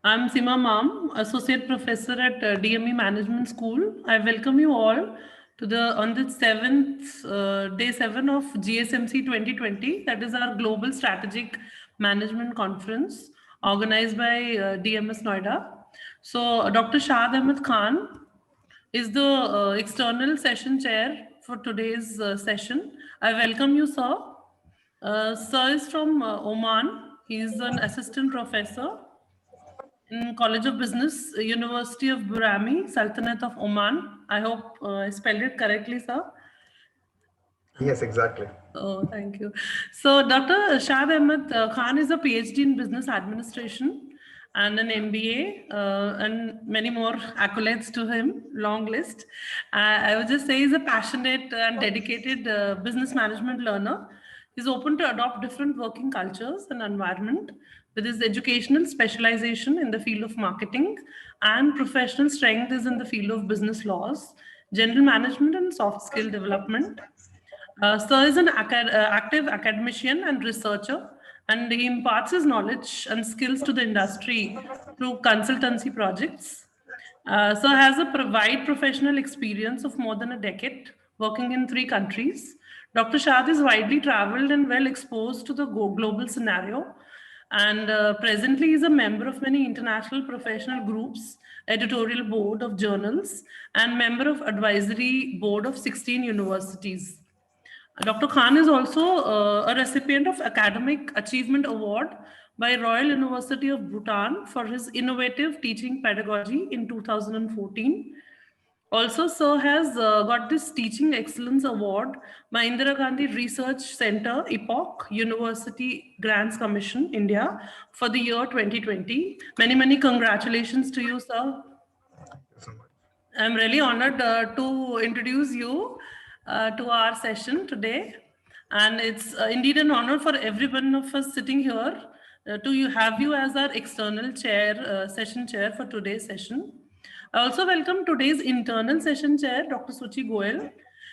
I'm Sima Mam, Associate Professor at DME Management School. I welcome you all to the on the seventh day 7 of GSMC 2020. That is our Global Strategic Management Conference organized by DMS Noida. So Dr. Shahid Ahmed Khan is the external session chair for today's session. I welcome you, sir. Sir is from Oman. He is an assistant professor in College of Business, University of Burami, Sultanate of Oman. I hope I spelled it correctly, sir. Yes, exactly. Oh, thank you. So, Dr. Shahid Ahmed Khan is a PhD in Business Administration and an MBA and many more accolades to him, long list. I would just say he's a passionate and dedicated business management learner. He's open to adopt different working cultures and environment with his educational specialization in the field of marketing and professional strength is in the field of business laws, general management and soft skill development. Sir is an active academician and researcher, and he imparts his knowledge and skills to the industry through consultancy projects. Sir has a wide professional experience of more than a decade working in 3 countries. Dr. Shad is widely traveled and well exposed to the global scenario, and presently is a member of many international professional groups, editorial board of journals, and member of advisory board of 16 universities. Dr. Khan is also a recipient of Academic Achievement Award by Royal University of Bhutan for his innovative teaching pedagogy in 2014. Also, Sir has got this Teaching Excellence Award by Indira Gandhi Research Center, EPOC, University Grants Commission, India, for the year 2020. Many, many congratulations to you, sir. Thank you so much. I'm really honored to introduce you to our session today. And it's indeed an honor for every one of us sitting here to have you as our external chair, session chair for today's session. I also welcome today's internal session chair, Dr. Suchi Goel.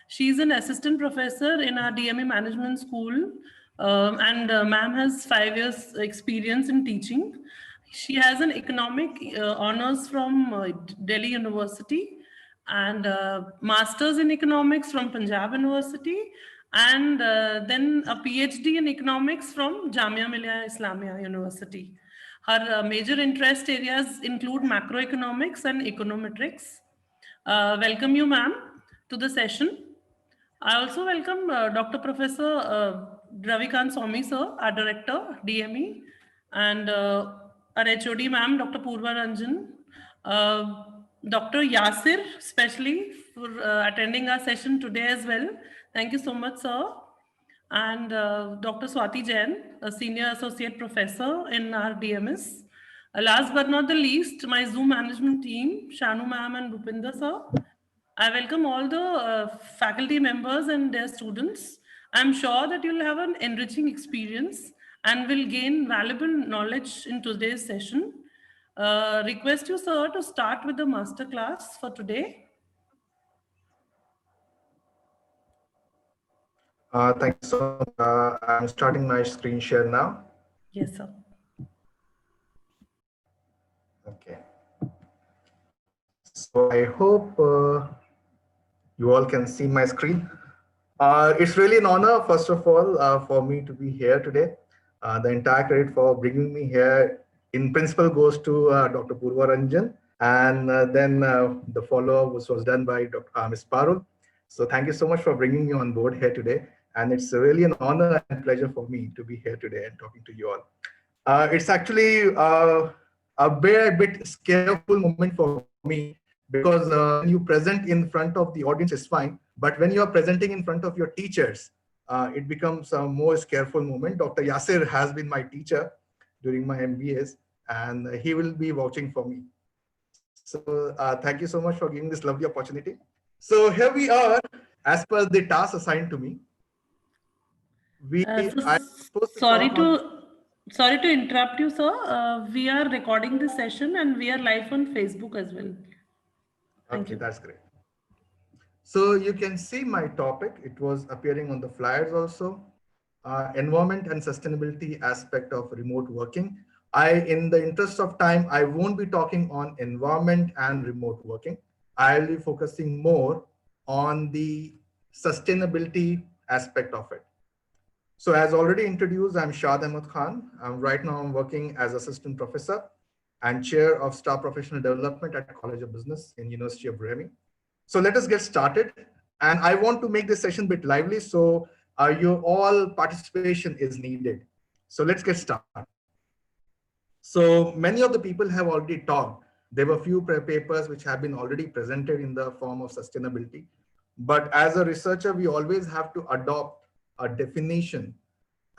She's an assistant professor in our DME Management School, and ma'am has 5 years experience in teaching. She has an economic honors from Delhi University and masters in economics from Punjab University, and then a PhD in economics from Jamia Millia Islamia University. Her major interest areas include macroeconomics and econometrics. Welcome you, ma'am, to the session. I also welcome Dr. Professor Ravikant Swami, sir, our director, DME, and our HOD, ma'am, Dr. Purva Ranjan, Dr. Yasir, especially for attending our session today as well. Thank you so much, sir. And Dr. Swati Jain, a senior associate professor in our DMS. Last but not the least, my Zoom management team, Shanu ma'am and Bhupinder sir. I welcome all the faculty members and their students. I'm sure that you'll have an enriching experience and will gain valuable knowledge in today's session. Request you, sir, to start with the master class for today. Thank you so much. I'm starting my screen share now. Yes, sir. Okay. So I hope you all can see my screen. It's really an honor, first of all, for me to be here today. The entire credit for bringing me here in principle goes to Dr. Purva Ranjan, and then the follow-up was done by Dr. Ms. Parul. So thank you so much for bringing me on board here today. And it's really an honor and pleasure for me to be here today and talking to you all. It's actually a bit scareful moment for me because when you present in front of the audience is fine, but when you are presenting in front of your teachers, it becomes a more scareful moment. Dr. Yasir has been my teacher during my MBAs, and he will be vouching for me. So thank you so much for giving this lovely opportunity. So here we are, as per the task assigned to me. Sorry to interrupt you, sir. We are recording this session and we are live on Facebook as well. Thank you. That's great. So you can see my topic. It was appearing on the flyers also. Environment and sustainability aspect of remote working. In the interest of time, I won't be talking on environment and remote working. I'll be focusing more on the sustainability aspect of it. So as already introduced, I'm Shad Ahmed Khan. Right now I'm working as assistant professor and chair of staff professional development at College of Business in University of Miami. So let us get started. And I want to make this session a bit lively. So your all participation is needed. So let's get started. So many of the people have already talked. There were few papers which have been already presented in the form of sustainability. But as a researcher, we always have to adopt a definition.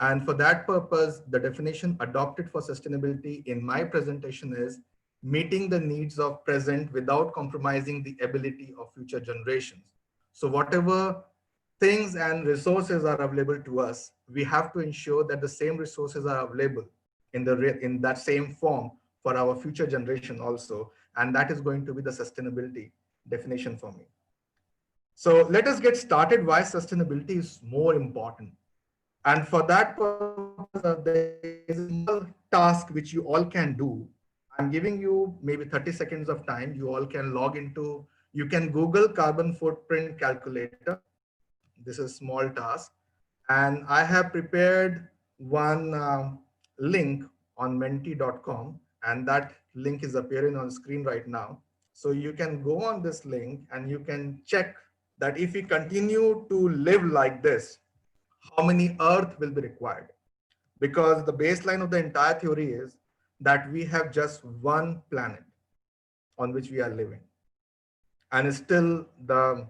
And for that purpose, the definition adopted for sustainability in my presentation is meeting the needs of present without compromising the ability of future generations. So whatever things and resources are available to us, we have to ensure that the same resources are available in that same form for our future generation also. And that is going to be the sustainability definition for me. So let us get started why sustainability is more important. And for that purpose, there is a small task which you all can do. I'm giving you maybe 30 seconds of time. You all can log into, you can Google carbon footprint calculator. This is a small task. And I have prepared one link on menti.com, and that link is appearing on screen right now. So you can go on this link and you can check that if we continue to live like this, how many Earth will be required? Because the baseline of the entire theory is that we have just one planet on which we are living. And still the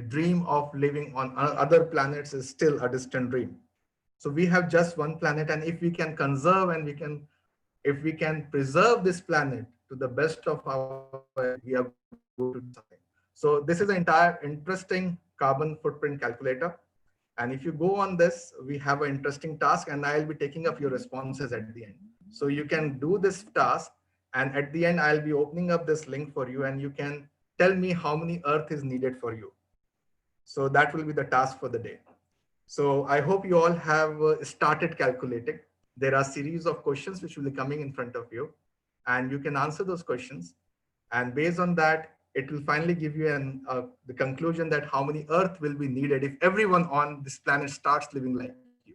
dream of living on other planets is still a distant dream. So we have just one planet, and if we can conserve and if we can preserve this planet to the best of our, we are going to do something. So this is an entire interesting carbon footprint calculator. And if you go on this, we have an interesting task, and I'll be taking up your responses at the end. So you can do this task, and at the end, I'll be opening up this link for you, and you can tell me how many Earth is needed for you. So that will be the task for the day. So I hope you all have started calculating. There are a series of questions which will be coming in front of you, and you can answer those questions. And based on that, it will finally give you the conclusion that how many Earth will be needed if everyone on this planet starts living like you.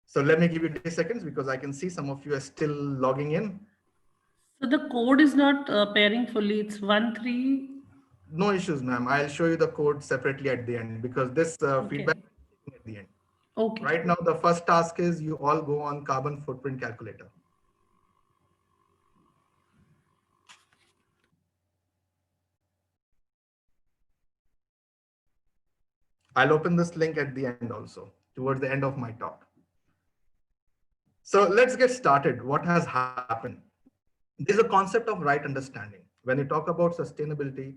So let me give you 10 seconds because I can see some of you are still logging in. So the code is not pairing fully. It's 1-3. No issues, ma'am. I'll show you the code separately at the end because this feedback is at the end. Okay. Right now, the first task is you all go on carbon footprint calculator. I'll open this link at the end also, towards the end of my talk. So let's get started. What has happened? There's a concept of right understanding. When you talk about sustainability,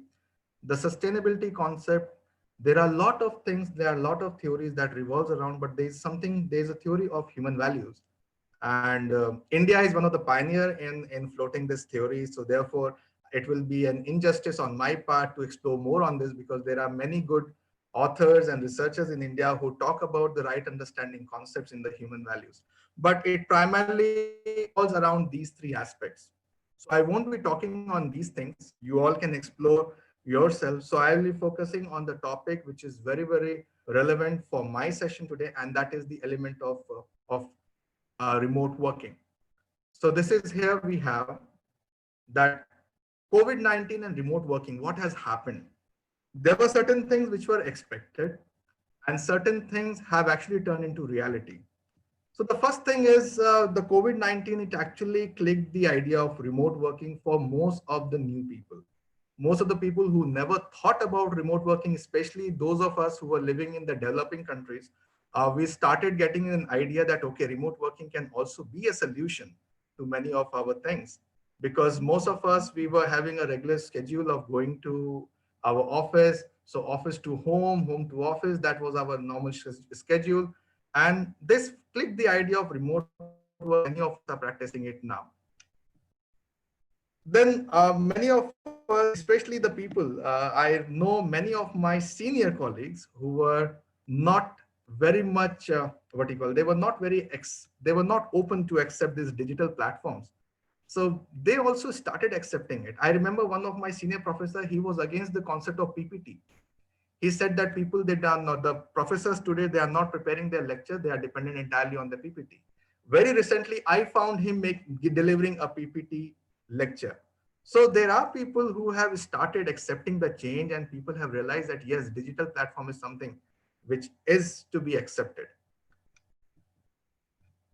the sustainability concept, there are a lot of things, there are a lot of theories that revolves around, but there's a theory of human values. And India is one of the pioneer in floating this theory. So therefore, it will be an injustice on my part to explore more on this because there are many good authors and researchers in India who talk about the right understanding concepts in the human values. But it primarily falls around these three aspects. So I won't be talking on these things. You all can explore yourself. So I will be focusing on the topic which is very, very relevant for my session today, and that is the element of remote working. So this is here we have that COVID-19 and remote working, what has happened? There were certain things which were expected and certain things have actually turned into reality. So the first thing is the COVID-19, it actually clicked the idea of remote working for most of the new people. Most of the people who never thought about remote working, especially those of us who were living in the developing countries, we started getting an idea that, okay, remote working can also be a solution to many of our things. Because most of us, we were having a regular schedule of going to our office. So office to home, home to office, that was our normal schedule. And this clicked the idea of remote work. Many of us are practicing it now. Then many of us, especially the people, I know many of my senior colleagues who were not very much what you call, they were not they were not open to accept these digital platforms. So they also started accepting it. I remember one of my senior professor, he was against the concept of PPT. He said that people, they are not, the professors today, they are not preparing their lecture, they are dependent entirely on the PPT. Very recently, I found him delivering a PPT lecture. So there are people who have started accepting the change, and people have realized that yes, digital platform is something which is to be accepted.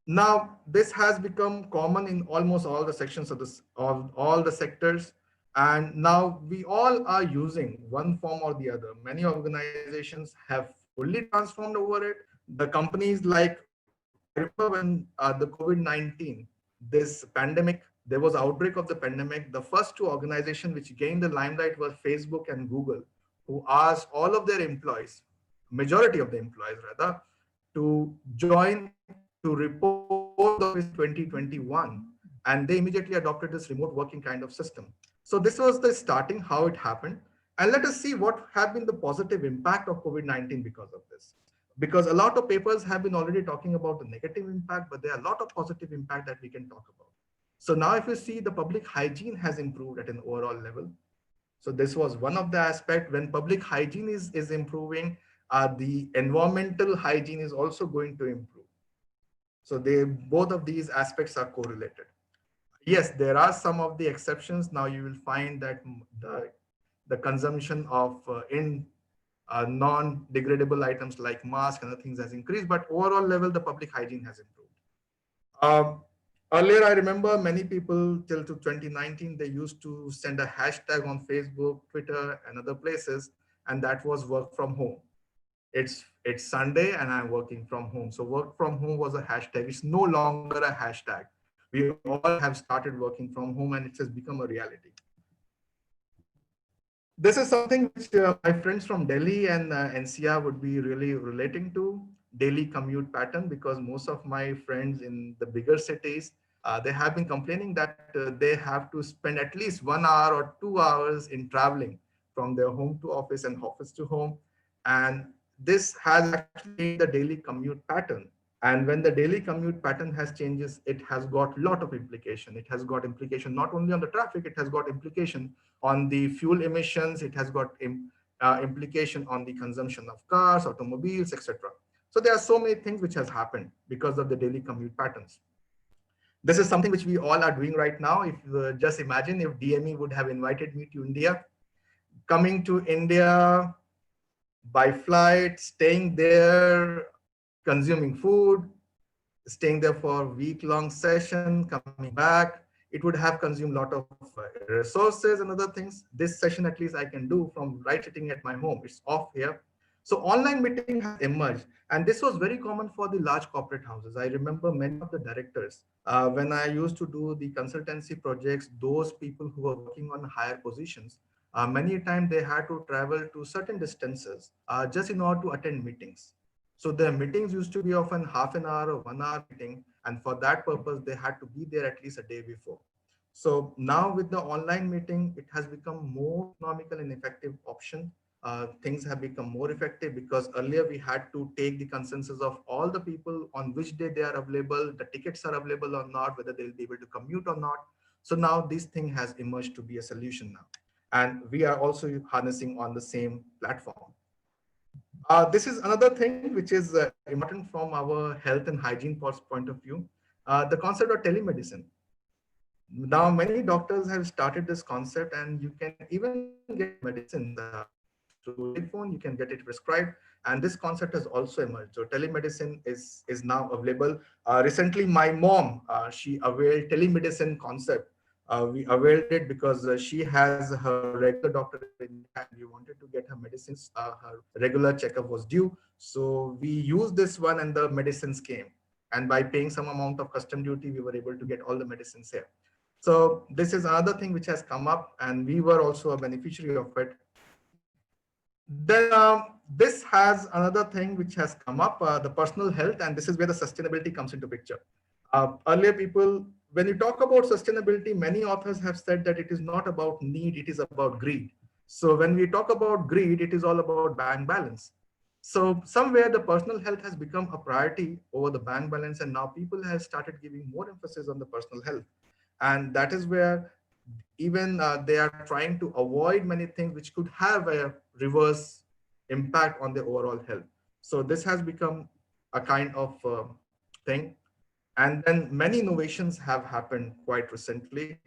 Now, this has become common in almost all the sections of this, all the sectors. And now we all are using one form or the other. Many organizations have fully transformed over it. The companies like, I remember when the COVID-19, this pandemic, there was outbreak of the pandemic. The first two organizations which gained the limelight were Facebook and Google, who asked all of their employees, majority of the employees rather, to join to report the office 2021, and they immediately adopted this remote working kind of system. So this was the starting, how it happened. And let us see what have been the positive impact of COVID-19 because of this. Because a lot of papers have been already talking about the negative impact, but there are a lot of positive impact that we can talk about. So now if you see, the public hygiene has improved at an overall level. So this was one of the aspects. When public hygiene is improving, the environmental hygiene is also going to improve. So both of these aspects are correlated. Yes, there are some of the exceptions. Now you will find that the consumption of non-degradable items like masks and other things has increased, but overall level, the public hygiene has improved. Earlier, I remember many people till to 2019, they used to send a hashtag on Facebook, Twitter, and other places, and that was work from home. It's Sunday and I'm working from home. So work from home was a hashtag. It's no longer a hashtag. We all have started working from home, and it has become a reality. This is something which my friends from Delhi and NCR would be really relating to, daily commute pattern, because most of my friends in the bigger cities, they have been complaining that they have to spend at least 1 hour or 2 hours in traveling from their home to office and office to home. And this has actually changed the daily commute pattern. And when the daily commute pattern has changes, it has got a lot of implication. It has got implication not only on the traffic, it has got implication on the fuel emissions, it has got implication on the consumption of cars, automobiles, etc. So there are so many things which has happened because of the daily commute patterns. This is something which we all are doing right now. If just imagine if DME would have invited me to India, coming to India by flight, staying there, consuming food, staying there for a week-long session, coming back, it would have consumed a lot of resources and other things. This session, at least I can do from right sitting at my home. It's off here. So online meeting has emerged, and this was very common for the large corporate houses. I remember many of the directors, when I used to do the consultancy projects, those people who were working on higher positions, many times they had to travel to certain distances just in order to attend meetings. So the meetings used to be often half an hour or 1 hour meeting. And for that purpose, they had to be there at least a day before. So now with the online meeting, it has become more economical and effective option. Things have become more effective because earlier we had to take the consensus of all the people on which day they are available, the tickets are available or not, whether they'll be able to commute or not. So now this thing has emerged to be a solution now. And we are also harnessing on the same platform. This is another thing which is important from our health and hygiene point of view, the concept of telemedicine. Now, many doctors have started this concept, and you can even get medicine through telephone, you can get it prescribed, and this concept has also emerged. So telemedicine is now available. Recently, my mom, she availed telemedicine concept. We availed it because she has her regular doctor in India, and we wanted to get her medicines. Her regular checkup was due. So we used this one and the medicines came. And by paying some amount of custom duty, we were able to get all the medicines here. So this is another thing which has come up, and we were also a beneficiary of it. Then this has another thing which has come up, the personal health, and this is where the sustainability comes into picture. Earlier people, when you talk about sustainability, many authors have said that it is not about need, it is about greed. So when we talk about greed, it is all about bank balance. So somewhere the personal health has become a priority over the bank balance, and now people have started giving more emphasis on the personal health. And that is where even they are trying to avoid many things which could have a reverse impact on their overall health. So this has become a kind of thing. And then many innovations have happened quite recently,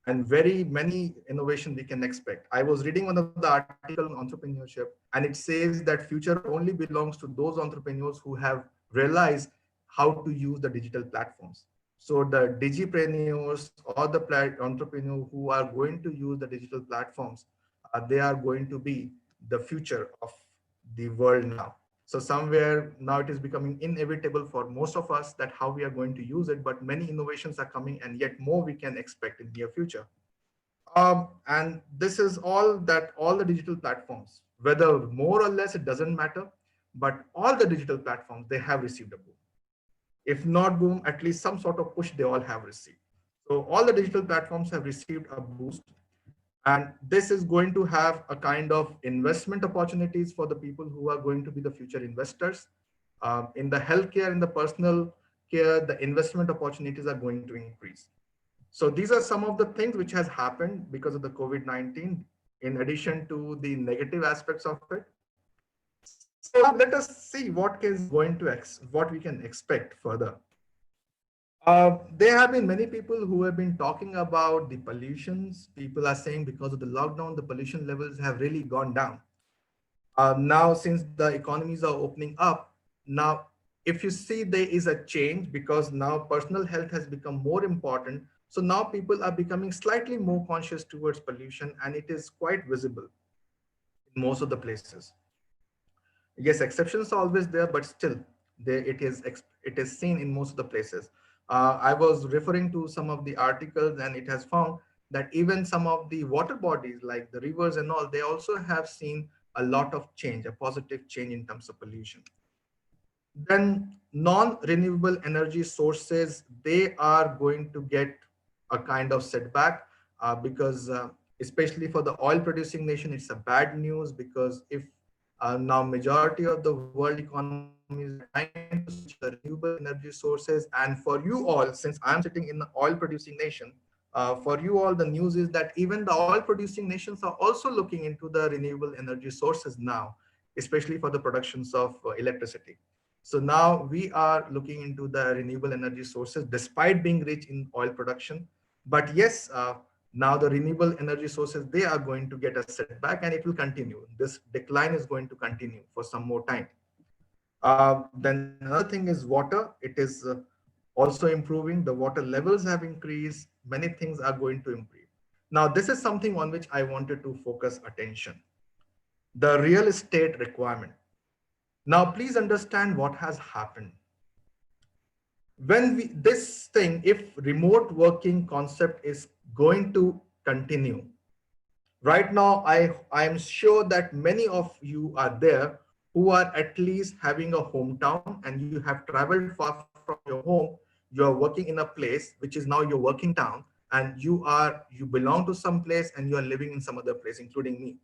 and very many innovation we can expect. I was reading one of the article on entrepreneurship, and it says that future only belongs to those entrepreneurs who have realized how to use the digital platforms. So the digipreneurs or the entrepreneurs who are going to use the digital platforms, they are going to be the future of the world now. So somewhere now it is becoming inevitable for most of us that how we are going to use it, but many innovations are coming and yet more we can expect in near future. And this is all that all the digital platforms, whether more or less, it doesn't matter, but all the digital platforms, they have received a boom. If not boom, at least some sort of push they all have received. So all the digital platforms have received a boost, and this is going to have a kind of investment opportunities for the people who are going to be the future investors. In the healthcare, in the personal care, the investment opportunities are going to increase. So these are some of the things which has happened because of the COVID-19, in addition to the negative aspects of it. So let us see what is going to what we can expect further. There have been many people who have been talking about the pollutions. People are saying because of the lockdown, the pollution levels have really gone down. Now, since the economies are opening up, now, if you see there is a change because now personal health has become more important. So now people are becoming slightly more conscious towards pollution, and it is quite visible in most of the places. Yes, exceptions are always there, but still, there it is seen in most of the places. I was referring to some of the articles, and it has found that even some of the water bodies, like the rivers and all, they also have seen a lot of change, a positive change in terms of pollution. Then non-renewable energy sources, they are going to get a kind of setback because especially for the oil producing nation, it's a bad news because if now majority of the world economies are trying to switch to the renewable energy sources, and for you all, since I'm sitting in the oil producing nation, for you all, the news is that even the oil producing nations are also looking into the renewable energy sources now, especially for the productions of electricity. So now we are looking into the renewable energy sources despite being rich in oil production. But yes, now the renewable energy sources, they are going to get a setback, and it will continue. This decline is going to continue for some more time. Then another thing is water. It is also improving. The water levels have increased. Many things are going to improve. Now, this is something on which I wanted to focus attention. The real estate requirement. Now, please understand what has happened. When this thing, if remote working concept is going to continue, right now, I'm sure that many of you are there who are at least having a hometown, and you have traveled far from your home. You are working in a place which is now your working town, and you belong to some place and you are living in some other place, including me.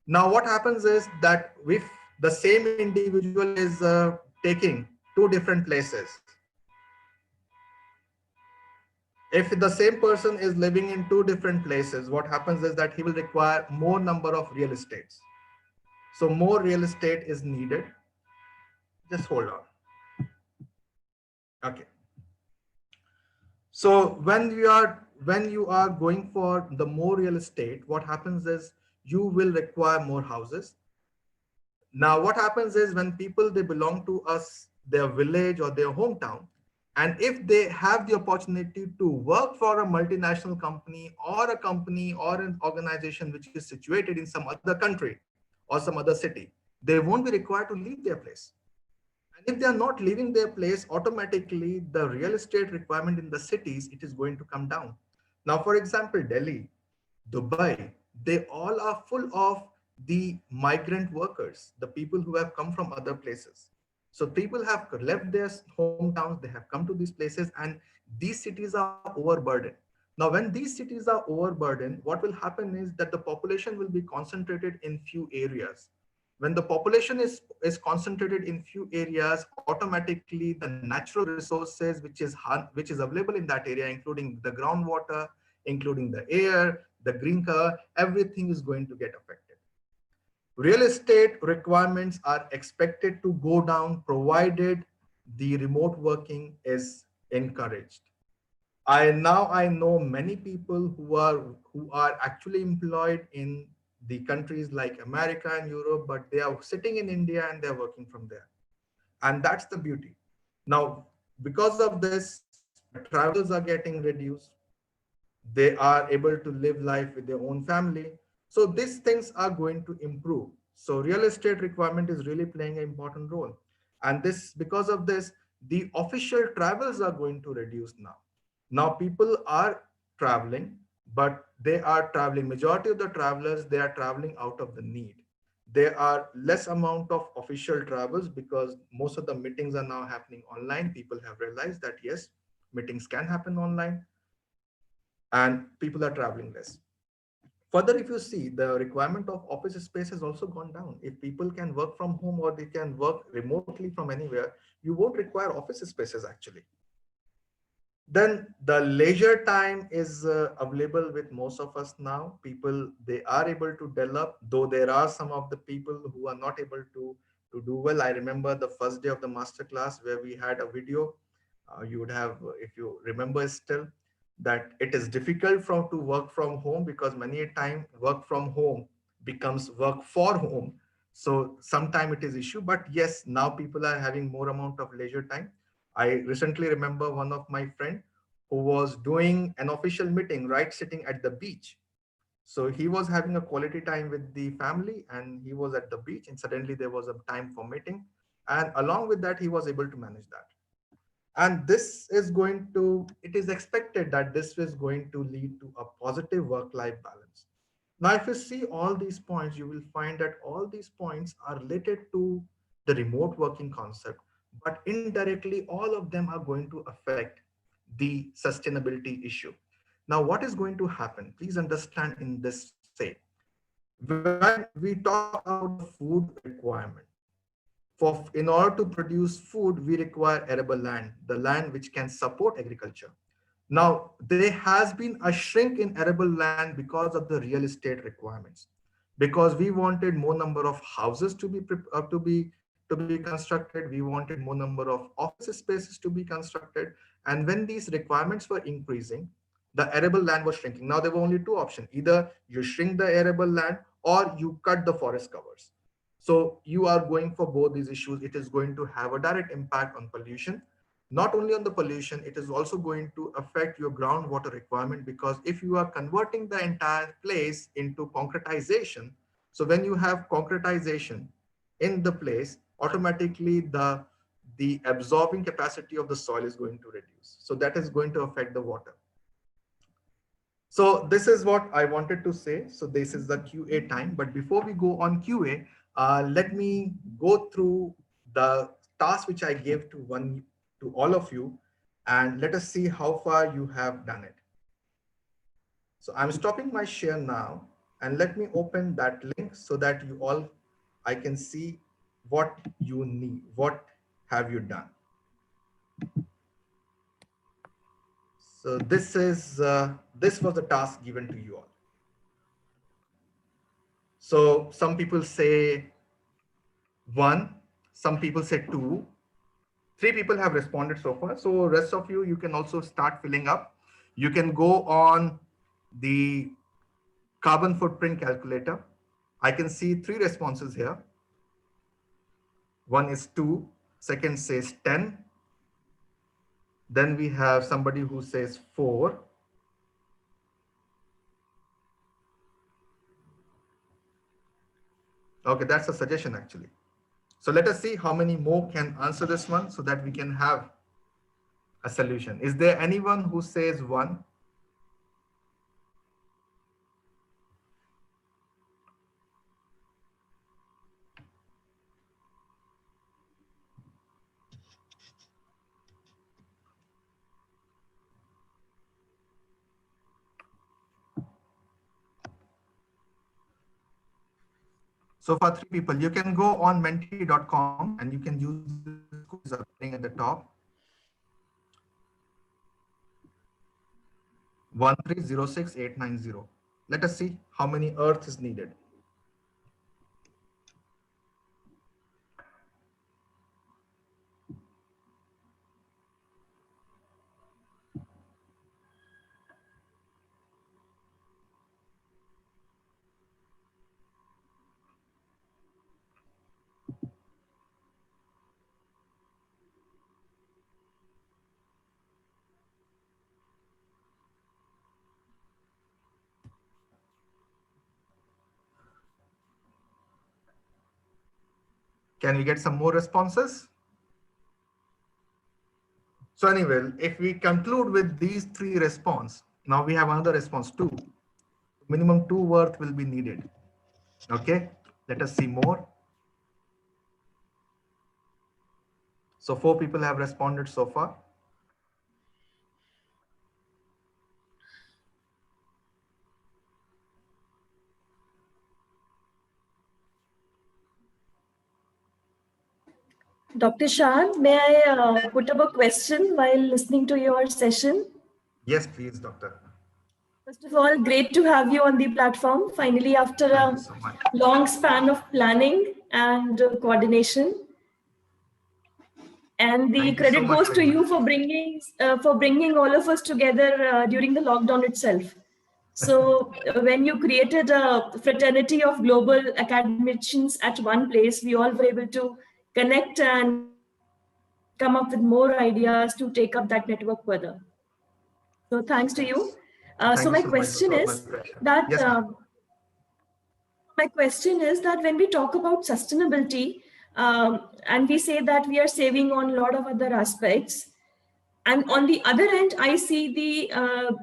Now, what happens is that if the same individual is taking two different places, if the same person is living in two different places, what happens is that he will require more number of real estates. So more real estate is needed. Just hold on. Okay. So when you are going for the more real estate, what happens is you will require more houses. Now, what happens is when people, they belong to us, their village or their hometown, and if they have the opportunity to work for a multinational company or an organization which is situated in some other country or some other city, they won't be required to leave their place. And if they are not leaving their place, automatically the real estate requirement in the cities, it is going to come down. Now, for example, Delhi, Dubai, they all are full of the migrant workers, the people who have come from other places. So people have left their hometowns, they have come to these places, and these cities are overburdened. Now, when these cities are overburdened, what will happen is that the population will be concentrated in few areas. When the population is concentrated in few areas, automatically the natural resources which is available in that area, including the groundwater, including the air, the green cover, everything is going to get affected. Real estate requirements are expected to go down provided the remote working is encouraged. I know many people who are actually employed in the countries like America and Europe, but they are sitting in India and they're working from there. And that's the beauty. Now, because of this, the travels are getting reduced. They are able to live life with their own family. So these things are going to improve. So real estate requirement is really playing an important role. And this, because of this, the official travels are going to reduce now. Now people are traveling, but they are traveling, majority of the travelers, they are traveling out of the need. There are less amount of official travels because most of the meetings are now happening online. People have realized that yes, meetings can happen online and people are traveling less. Further, if you see, the requirement of office space has also gone down. If people can work from home or they can work remotely from anywhere, you won't require office spaces actually. Then the leisure time is available with most of us now. People, they are able to develop, though there are some of the people who are not able to do well. I remember the first day of the master class where we had a video. You would have, if you remember still, that it is difficult from to work from home because many a time work from home becomes work for home. So sometime it is issue, but yes, now people are having more amount of leisure time. I recently remember one of my friend who was doing an official meeting right sitting at the beach. So he was having a quality time with the family and he was at the beach and suddenly there was a time for meeting. And along with that, he was able to manage that. And this is going to, it is expected that this is going to lead to a positive work-life balance. Now, if you see all these points, you will find that all these points are related to the remote working concept, but indirectly, all of them are going to affect the sustainability issue. Now, what is going to happen? Please understand in this say, when we talk about the food requirement, in order to produce food, we require arable land, the land which can support agriculture. Now, there has been a shrink in arable land because of the real estate requirements, because we wanted more number of houses to be constructed. We wanted more number of office spaces to be constructed, and when these requirements were increasing, the arable land was shrinking. Now there were only two options: either you shrink the arable land or you cut the forest covers. So you are going for both these issues. It is going to have a direct impact on pollution. Not only on the pollution, it is also going to affect your groundwater requirement, because if you are converting the entire place into concretization, so when you have concretization in the place, automatically the absorbing capacity of the soil is going to reduce. So that is going to affect the water. So this is what I wanted to say. So this is the QA time. But before we go on QA, let me go through the task which I gave to all of you, and let us see how far you have done it. So I'm stopping my share now, and let me open that link so that I can see what you need, what have you done. So this was the task given to you all. So some people say one, some people say two, three people have responded so far. So rest of you can also start filling up. You can go on the carbon footprint calculator. I can see three responses here. One is 2, second says 10. Then we have somebody who says 4. Okay, that's a suggestion actually. So let us see how many more can answer this one so that we can have a solution. Is there anyone who says 1? So for 3 people, you can go on menti.com and you can use the codes appearing at the top. 1306890. Let us see how many earth is needed. Can we get some more responses? So anyway, if we conclude with these 3 response, now we have another response too. Minimum 2 worth will be needed. Okay, let us see more. So 4 people have responded so far. Dr. Shah, may I put up a question while listening to your session? Yes, please, doctor. First of all, great to have you on the platform. Finally, after Thank a you so much. long span of planning and coordination. And the Thank you so credit much goes to very you much. for bringing all of us together during the lockdown itself. So when you created a fraternity of global academicians at one place, we all were able to connect and come up with more ideas to take up that network further. So thanks to you. So my question is that yes, when we talk about sustainability and we say that we are saving on a lot of other aspects, and on the other end, I see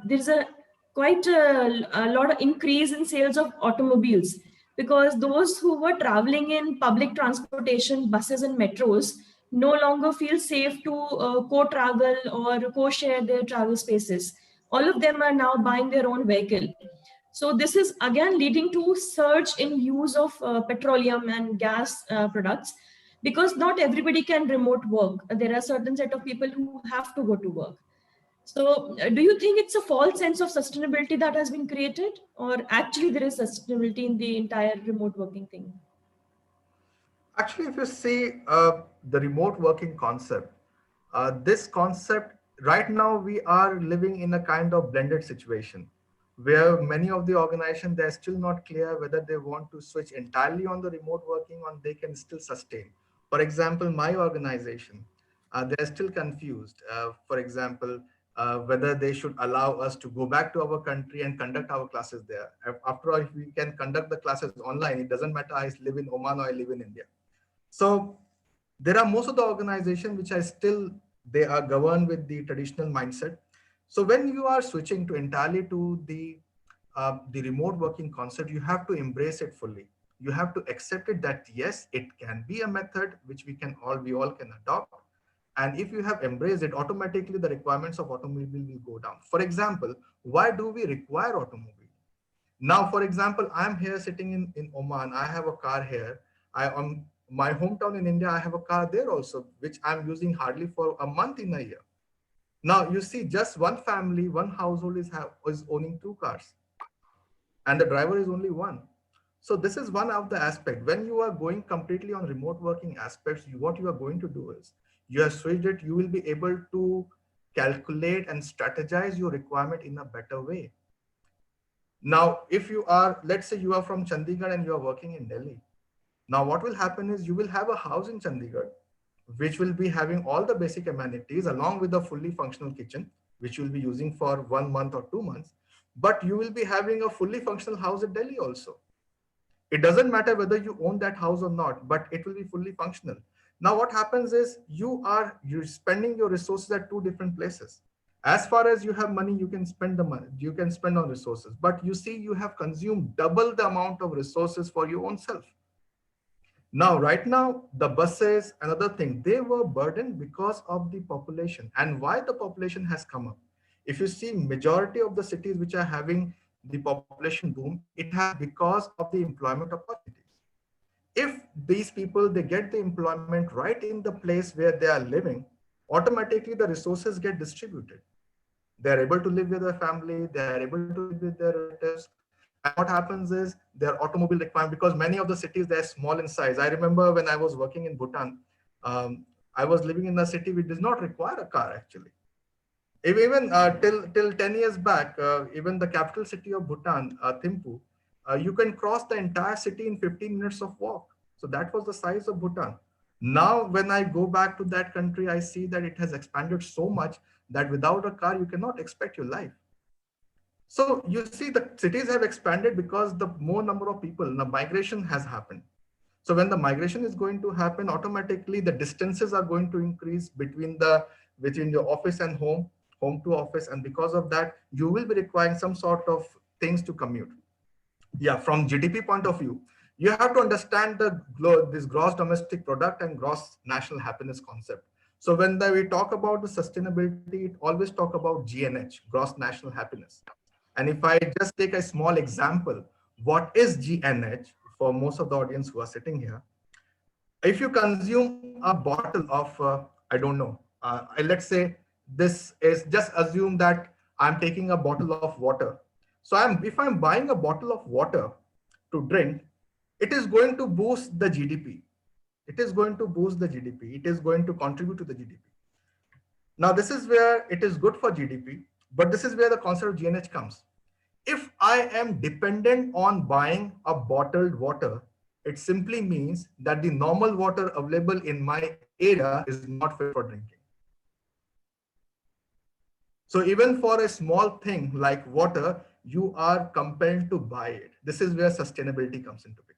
there's a quite a lot of increase in sales of automobiles, because those who were traveling in public transportation, buses and metros, no longer feel safe to co-travel or co-share their travel spaces. All of them are now buying their own vehicle. So this is again leading to surge in use of petroleum and gas products, because not everybody can remote work. There are certain set of people who have to go to work. So do you think it's a false sense of sustainability that has been created, or actually there is sustainability in the entire remote working thing? actually, if you see the remote working concept, this concept right now we are living in a kind of blended situation where many of the organizations, they're still not clear whether they want to switch entirely on the remote working or they can still sustain. For example, my organization, they're still confused. For example, whether they should allow us to go back to our country and conduct our classes there. After all, if we can conduct the classes online, it doesn't matter I live in Oman or I live in India. So there are most of the organizations which are still, they are governed with the traditional mindset. So when you are switching to entirely to the remote working concept, you have to embrace it fully. You have to accept it that yes, it can be a method which we all can adopt. And if you have embraced it, automatically the requirements of automobile will go down. For example, why do we require automobile? Now, for example, I'm here sitting in Oman. I have a car here. I am my hometown in India. I have a car there also, which I'm using hardly for a month in a year. Now, you see, just one family, one household is owning 2 cars, and the driver is only one. So this is one of the aspect. When you are going completely on remote working aspects, what you are going to do is you have switched it. You will be able to calculate and strategize your requirement in a better way. Now, if you are, let's say you are from Chandigarh and you are working in Delhi. Now, what will happen is you will have a house in Chandigarh, which will be having all the basic amenities along with a fully functional kitchen, which you'll be using for 1 month or 2 months. But you will be having a fully functional house in Delhi also. It doesn't matter whether you own that house or not, but it will be fully functional. Now, what happens is you're spending your resources at 2 different places. As far as you have money, you can spend the money, you can spend on resources, but you see, you have consumed double the amount of resources for your own self. Now, right now, the buses, another thing, they were burdened because of the population and why the population has come up. If you see majority of the cities which are having the population boom, it has because of the employment opportunities. these people, they get the employment right in the place where they are living, automatically the resources get distributed. They're able to live with their family, they're able to live with their relatives. And what happens is their automobile requirement, because many of the cities, they're small in size. I remember when I was working in Bhutan, I was living in a city which does not require a car actually. Even till 10 years back, even the capital city of Bhutan, Thimphu, you can cross the entire city in 15 minutes of walk. So that was the size of Bhutan. Now, when I go back to that country, I see that it has expanded so much that without a car, you cannot expect your life. So you see the cities have expanded because the more number of people, the migration has happened. So when the migration is going to happen, automatically the distances are going to increase between your office and home to office. And because of that, you will be requiring some sort of things to commute. Yeah, from GDP point of view, you have to understand this gross domestic product and gross national happiness concept. So when we talk about the sustainability, it always talk about GNH, gross national happiness. And if I just take a small example, what is GNH for most of the audience who are sitting here? If you consume a bottle of, I don't know, let's say this is, just assume that I'm taking a bottle of water. So if I'm buying a bottle of water to drink, it is going to boost the GDP. It is going to boost the GDP. It is going to contribute to the GDP. Now, this is where it is good for GDP, but this is where the concept of GNH comes. If I am dependent on buying a bottled water, it simply means that the normal water available in my area is not fit for drinking. So even for a small thing like water, you are compelled to buy it. This is where sustainability comes into picture.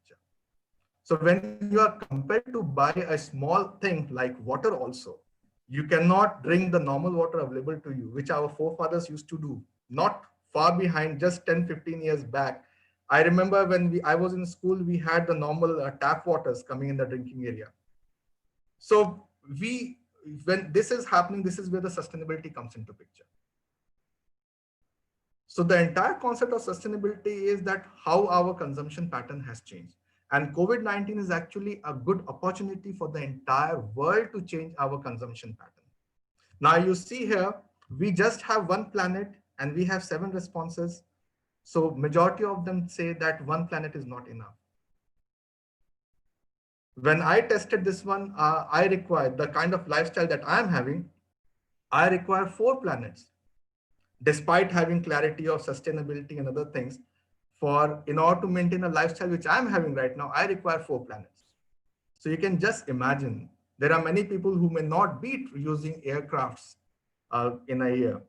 So when you are compelled to buy a small thing like water also, you cannot drink the normal water available to you, which our forefathers used to do, not far behind, just 10, 15 years back. I remember when I was in school, we had the normal tap waters coming in the drinking area. So when this is happening, this is where the sustainability comes into picture. So the entire concept of sustainability is that how our consumption pattern has changed. And COVID-19 is actually a good opportunity for the entire world to change our consumption pattern. Now you see here, we just have one planet and we have 7 responses. So majority of them say that one planet is not enough. When I tested this one, I required the kind of lifestyle that I'm having, I require 4 planets. Despite having clarity of sustainability and other things, in order to maintain a lifestyle which I'm having right now, I require 4 planets. So you can just imagine, there are many people who may not be using aircrafts in a year.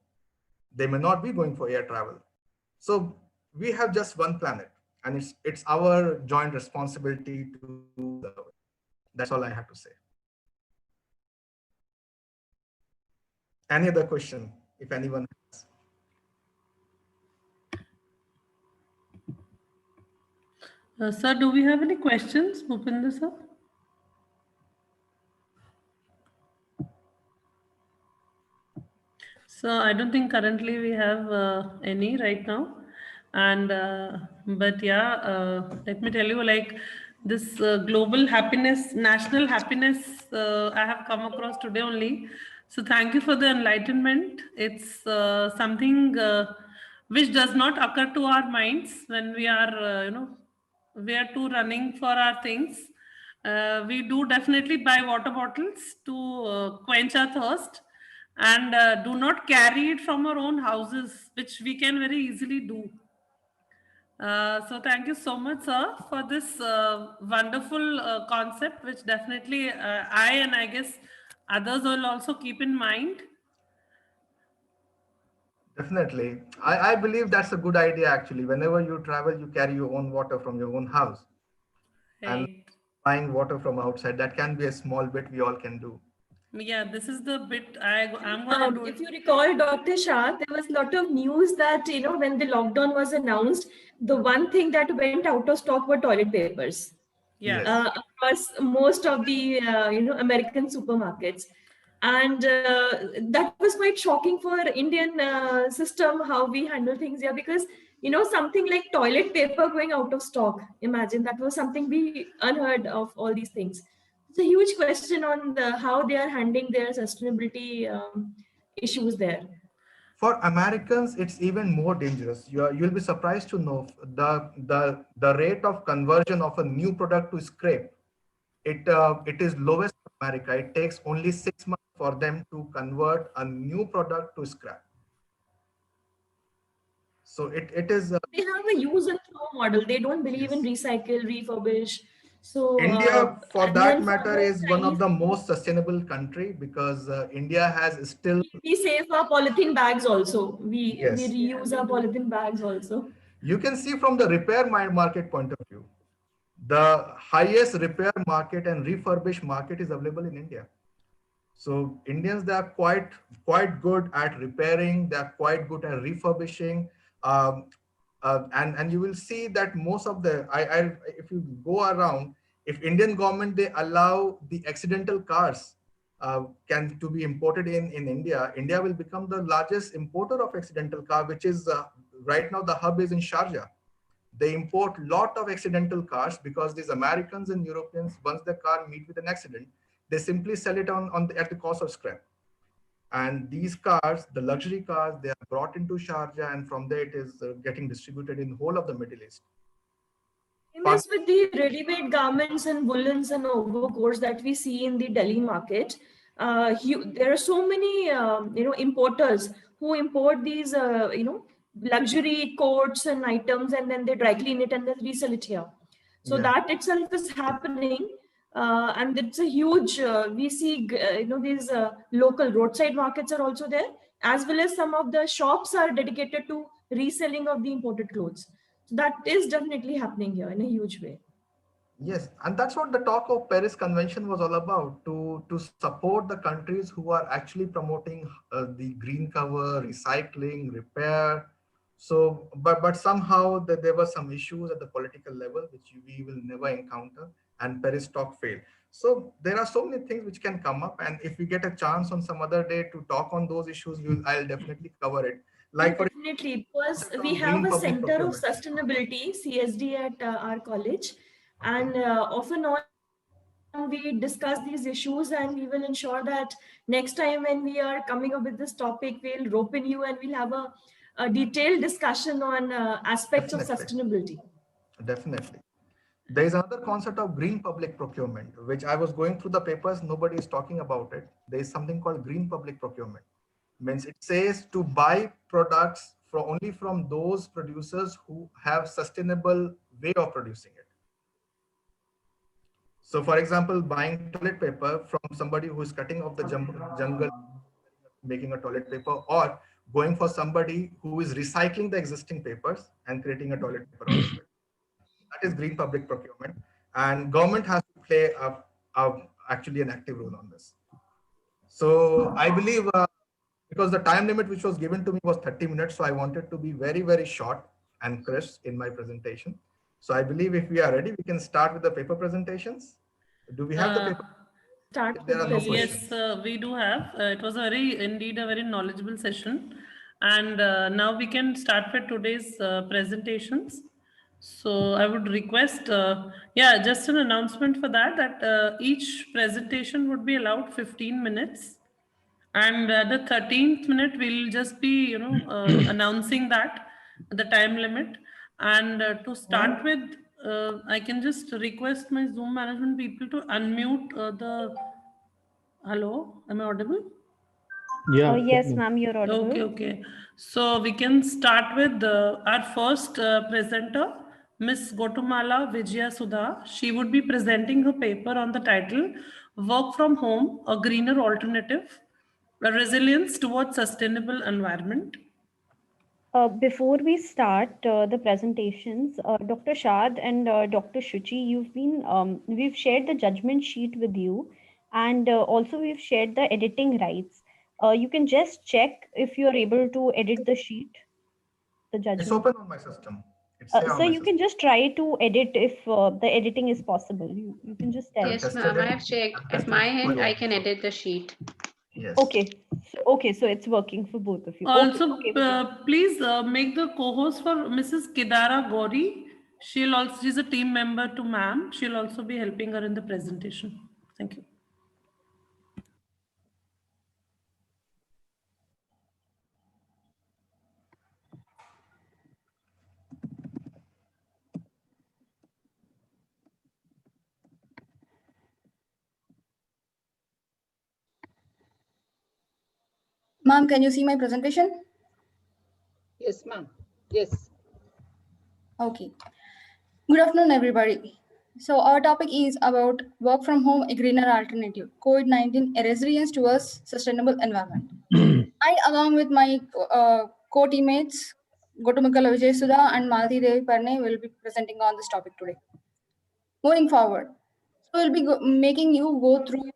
They may not be going for air travel. So we have just one planet, and it's our joint responsibility to do that. That's all I have to say. Any other question, if anyone has? Sir, do we have any questions, Bhupinder sir? So I don't think currently we have any right now. And but yeah, let me tell you, like this global happiness, national happiness, I have come across today only. So thank you for the enlightenment. It's something which does not occur to our minds when we are, we are too running for our things. We do definitely buy water bottles to quench our thirst, and do not carry it from our own houses, which we can very easily do. So thank you so much, sir, for this wonderful concept, which definitely I and I guess others will also keep in mind. Definitely. I believe that's a good idea, actually. Whenever you travel, you carry your own water from your own house. Right. And buying water from outside, that can be a small bit we all can do. Yeah, this is the bit I'm going to do. If you recall, Dr. Shah, there was a lot of news that, when the lockdown was announced, the one thing that went out of stock were toilet papers. Yes. Across most of the, American supermarkets. And that was quite shocking for Indian system, how we handle things here, because something like toilet paper going out of stock, imagine, that was something we unheard of. All these things, it's a huge question on how they are handling their sustainability issues there. For Americans, it's even more dangerous. You'll be surprised to know the rate of conversion of a new product to scrap. It is lowest in America. It takes only 6 months for them to convert a new product to scrap. So it is. They have a use and throw model. They don't believe in recycle, refurbish. So India, for and that even matter, the is one of Chinese, the most sustainable country because India has still. we save our polythene bags also. We Yes. reuse our polythene bags also. You can see from the repair market point of view, the highest repair market and refurbished market is available in India. So Indians, they are quite good at repairing. They are quite good at refurbishing, and you will see that most of the if you go around, if Indian government, they allow the accidental cars can to be imported in India, India will become the largest importer of accidental car, which is right now the hub is in Sharjah. They import lot of accidental cars because these Americans and Europeans, once the car meet with an accident, they simply sell it at the cost of scrap. And these cars, the luxury cars, they are brought into Sharjah, and from there it is getting distributed in whole of the Middle East. Same as with the ready-made garments and woolens and overcoats that we see in the Delhi market. There are so many, importers who import these, luxury coats and items, and then they dry clean it and then resell it here. So that itself is happening. And it's a huge, we see, these local roadside markets are also there, as well as some of the shops are dedicated to reselling of the imported clothes. So that is definitely happening here in a huge way. Yes, and that's what the talk of Paris Convention was all about, to support the countries who are actually promoting the green cover, recycling, repair. So, but somehow there were some issues at the political level, which we will never encounter, and Paris talk failed. So there are so many things which can come up, and if we get a chance on some other day to talk on those issues, I'll definitely cover it. Like Definitely, because we have a Center of Sustainability, CSD, at our college, and often on we discuss these issues, and we will ensure that next time when we are coming up with this topic, we'll rope in you and we'll have a detailed discussion on aspects of sustainability. Definitely. There is another concept of green public procurement, which I was going through the papers. Nobody is talking about it. There is something called green public procurement. Means it says to buy products only from those producers who have sustainable way of producing it. So for example, buying toilet paper from somebody who is cutting off the jungle, making a toilet paper, or going for somebody who is recycling the existing papers and creating a toilet paper out of it. That is green public procurement, and government has to play actually an active role on this. So I believe because the time limit which was given to me was 30 minutes, so I wanted to be very, very short and crisp in my presentation. So I believe if we are ready, we can start with the paper presentations. Do we have the paper? Start. Yes, we do have. It was indeed a very knowledgeable session. And now we can start with today's presentations. So I would request, just an announcement for that each presentation would be allowed 15 minutes. And the 13th minute, we'll just be, announcing that, the time limit. And to start with, I can just request my Zoom management people to unmute hello, am I audible? Yeah. Yes, ma'am, you're audible. Okay. So we can start with our first presenter, Miss Gotumala Vijaya Sudha. She would be presenting her paper on the title, Work from Home, a Greener Alternative, a Resilience Towards Sustainable Environment. Before we start the presentations, Dr. Shad and Dr. Shuchi, we've shared the judgment sheet with you, and also we've shared the editing rights. You can just check if you're able to edit the sheet, the judgment. It's open on my system. So you can just try to edit if the editing is possible. You can just tell. Yes, ma'am, I have checked. At my end, I can edit the sheet. Yes. Okay, so it's working for both of you. Also, Okay. please make the co-host for Mrs. Kedara Gauri. She's a team member to ma'am. She'll also be helping her in the presentation. Thank you. Ma'am, can you see my presentation? Yes, ma'am. Yes. Okay. Good afternoon, everybody. So our topic is about work from home, a greener alternative, COVID-19, a resilience towards sustainable environment. I, along with my co-teammates, Gotumukala Vijay Sudha and Malati Devi Parne, will be presenting on this topic today. Moving forward, so we'll be making you go through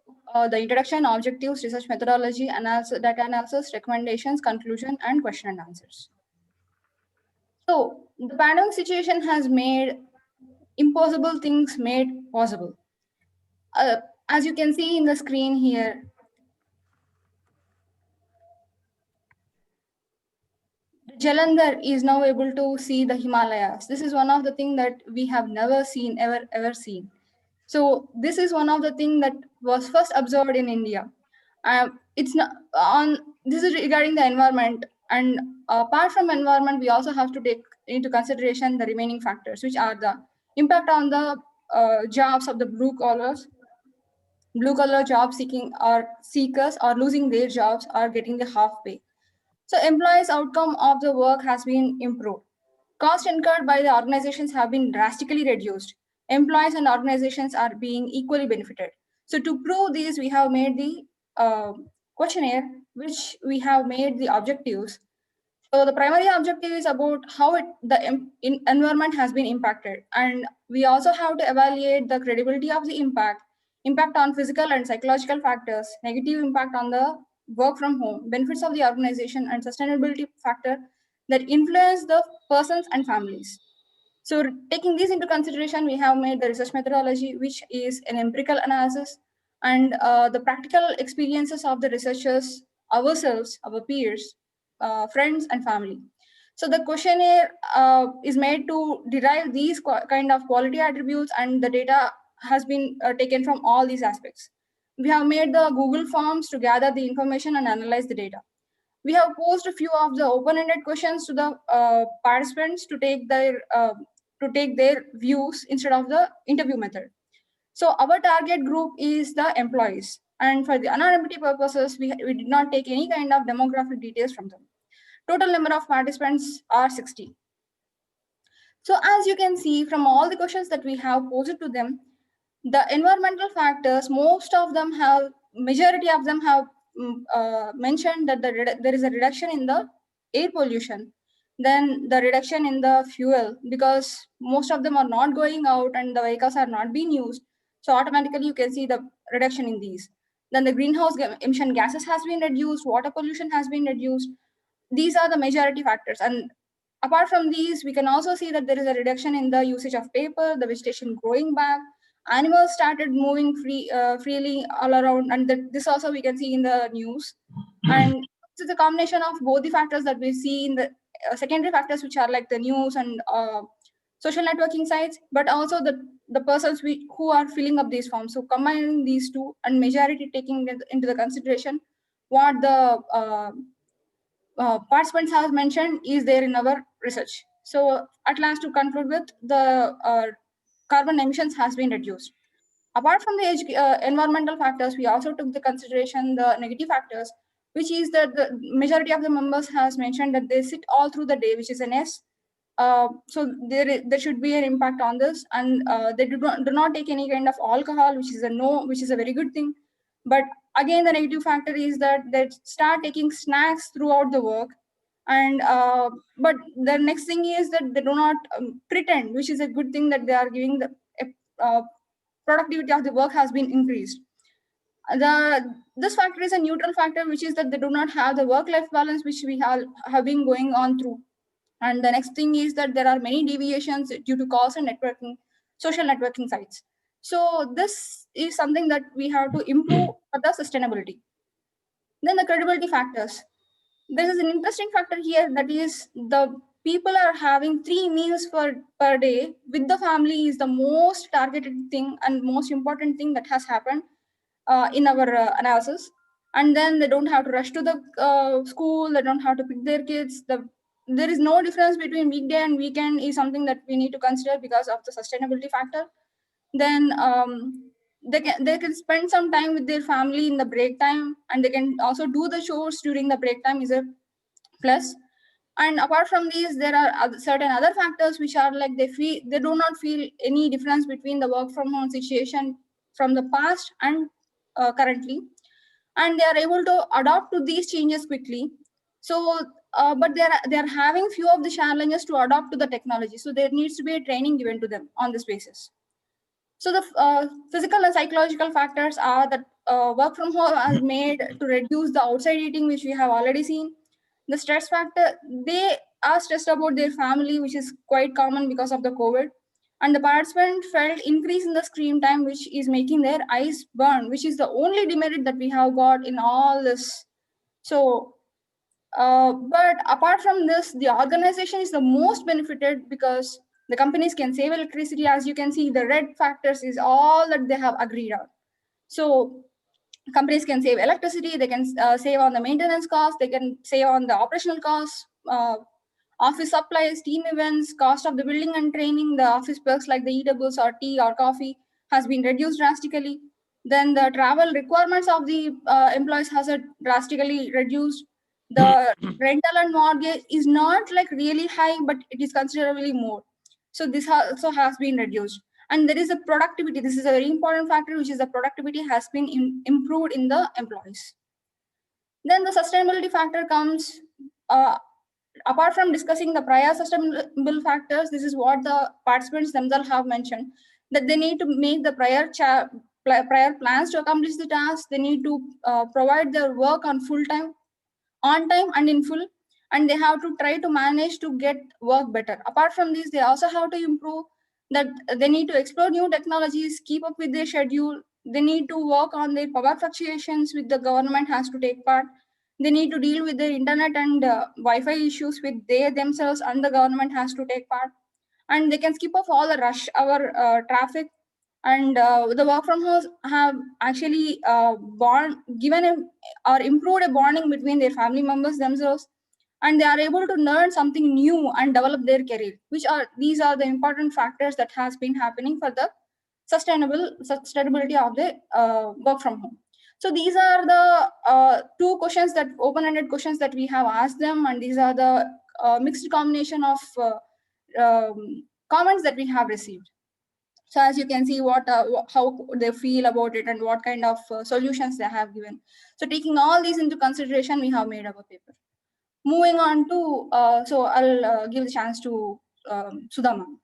the introduction, objectives, research methodology, analysis, data analysis, recommendations, conclusion, and question and answers. So the pandemic situation has made impossible things made possible. As you can see in the screen here, Jalandhar is now able to see the Himalayas. This is one of the things that we have never seen, ever seen. So this is one of the things that was first observed in India. It's not on. This is regarding the environment, and apart from environment, we also have to take into consideration the remaining factors, which are the impact on the jobs of the blue collar job seekers are losing their jobs or getting the half pay. So employees' outcome of the work has been improved. Costs incurred by the organizations have been drastically reduced. Employees and organizations are being equally benefited. So to prove this, we have made the questionnaire, which we have made the objectives. So the primary objective is about how the environment has been impacted. And we also have to evaluate the credibility of the impact on physical and psychological factors, negative impact on the work from home, benefits of the organization, and sustainability factor that influence the persons and families. So taking these into consideration, we have made the research methodology, which is an empirical analysis, and the practical experiences of the researchers, ourselves, our peers, friends, and family. So the questionnaire is made to derive these kind of quality attributes, and the data has been taken from all these aspects. We have made the Google Forms to gather the information and analyze the data. We have posed a few of the open-ended questions to the participants to take their views instead of the interview method. So our target group is the employees, and for the anonymity purposes, we did not take any kind of demographic details from them. Total number of participants are 60. So as you can see from all the questions that we have posed to them, the environmental factors, majority of them have mentioned that there is a reduction in the air pollution, then the reduction in the fuel, because most of them are not going out and the vehicles are not being used. So automatically you can see the reduction in these. Then the greenhouse emission gases has been reduced, water pollution has been reduced. These are the majority factors. And apart from these, we can also see that there is a reduction in the usage of paper, the vegetation growing back, animals started moving freely all around, and this also we can see in the news. And it's a combination of both the factors that we see in the secondary factors, which are like the news and social networking sites, but also the persons who are filling up these forms. So combining these two and majority taking into the consideration what the participants have mentioned is there in our research. So at last, to conclude with, the carbon emissions has been reduced. Apart from the environmental factors, we also took the consideration the negative factors, which is that the majority of the members has mentioned that they sit all through the day, which is an S. So there should be an impact on this, and they do not take any kind of alcohol, which is a no, which is a very good thing. But again, the negative factor is that they start taking snacks throughout the work, and but the next thing is that they do not pretend, which is a good thing, that they are giving the productivity of the work has been increased. This factor is a neutral factor, which is that they do not have the work-life balance, which we have been going on through. And the next thing is that there are many deviations due to calls and networking, social networking sites. So this is something that we have to improve for the sustainability. Then the credibility factors. There is an interesting factor here, that is the people are having 3 meals per day with the family is the most targeted thing and most important thing that has happened in our analysis. And then they don't have to rush to the school, they don't have to pick their kids. There is no difference between weekday and weekend is something that we need to consider because of the sustainability factor. Then they can spend some time with their family in the break time, and they can also do the chores during the break time is a plus. And apart from these, there are certain other factors which are like they do not feel any difference between the work from home situation from the past and currently, and they are able to adapt to these changes quickly. So but they are having few of the challenges to adapt to the technology, so there needs to be a training given to them on this basis. So the physical and psychological factors are that work from home has made to reduce the outside eating, which we have already seen. The stress factor, they are stressed about their family, which is quite common because of the COVID. And the participant felt increase in the screen time, which is making their eyes burn, which is the only demerit that we have got in all this. So, but apart from this, the organization is the most benefited because the companies can save electricity. As you can see, the red factors is all that they have agreed on. So companies can save electricity, they can save on the maintenance costs, they can save on the operational costs, office supplies, team events, cost of the building and training, the office perks like the eatables or tea or coffee has been reduced drastically. Then the travel requirements of the employees has drastically reduced. The rental and mortgage is not like really high, but it is considerably more. So this also has been reduced. And there is a productivity. This is a very important factor, which is the productivity has been improved in the employees. Then the sustainability factor comes, apart from discussing the prior sustainable factors, this is what the participants themselves have mentioned, that they need to make the prior plans to accomplish the task. They need to provide their work on time and in full, and they have to try to manage to get work better. Apart from this, they also have to improve that they need to explore new technologies, keep up with their schedule. They need to work on their power fluctuations, which the government has to take part. They need to deal with their internet and Wi-Fi issues with they themselves, and the government has to take part. And they can skip off all the rush hour traffic. And the work from home have actually given or improved a bonding between their family members themselves, and they are able to learn something new and develop their career, these are the important factors that has been happening for the sustainability of the work from home. So these are the two questions, that open-ended questions that we have asked them, and these are the mixed combination of comments that we have received. So as you can see how they feel about it and what kind of solutions they have given. So taking all these into consideration, we have made our paper. Moving on to, so I'll give the chance to Sudha ma'am.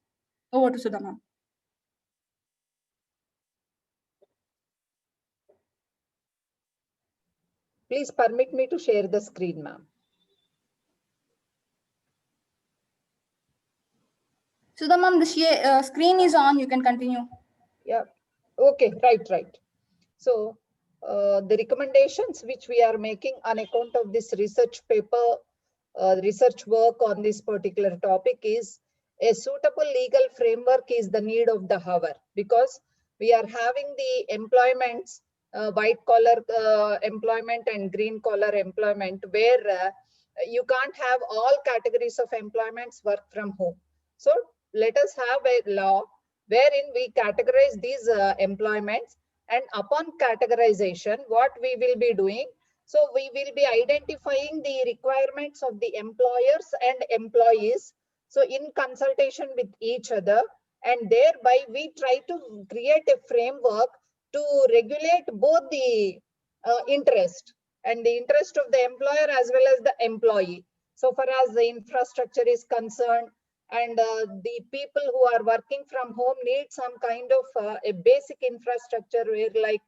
Over to Sudha ma'am. Please permit me to share the screen, ma'am. Sudha ma'am, the screen is on. You can continue. Yeah. Okay. Right. So the recommendations which we are making on account of this research paper, research work on this particular topic is a suitable legal framework is the need of the hour, because we are having the employments, white collar employment and green collar employment, where you can't have all categories of employments work from home. So let us have a law wherein we categorize these employments, and upon categorization, what we will be doing, so we will be identifying the requirements of the employers and employees, so in consultation with each other, and thereby we try to create a framework to regulate both the interest and the interest of the employer as well as the employee. So far as the infrastructure is concerned, and the people who are working from home need some kind of a basic infrastructure, where like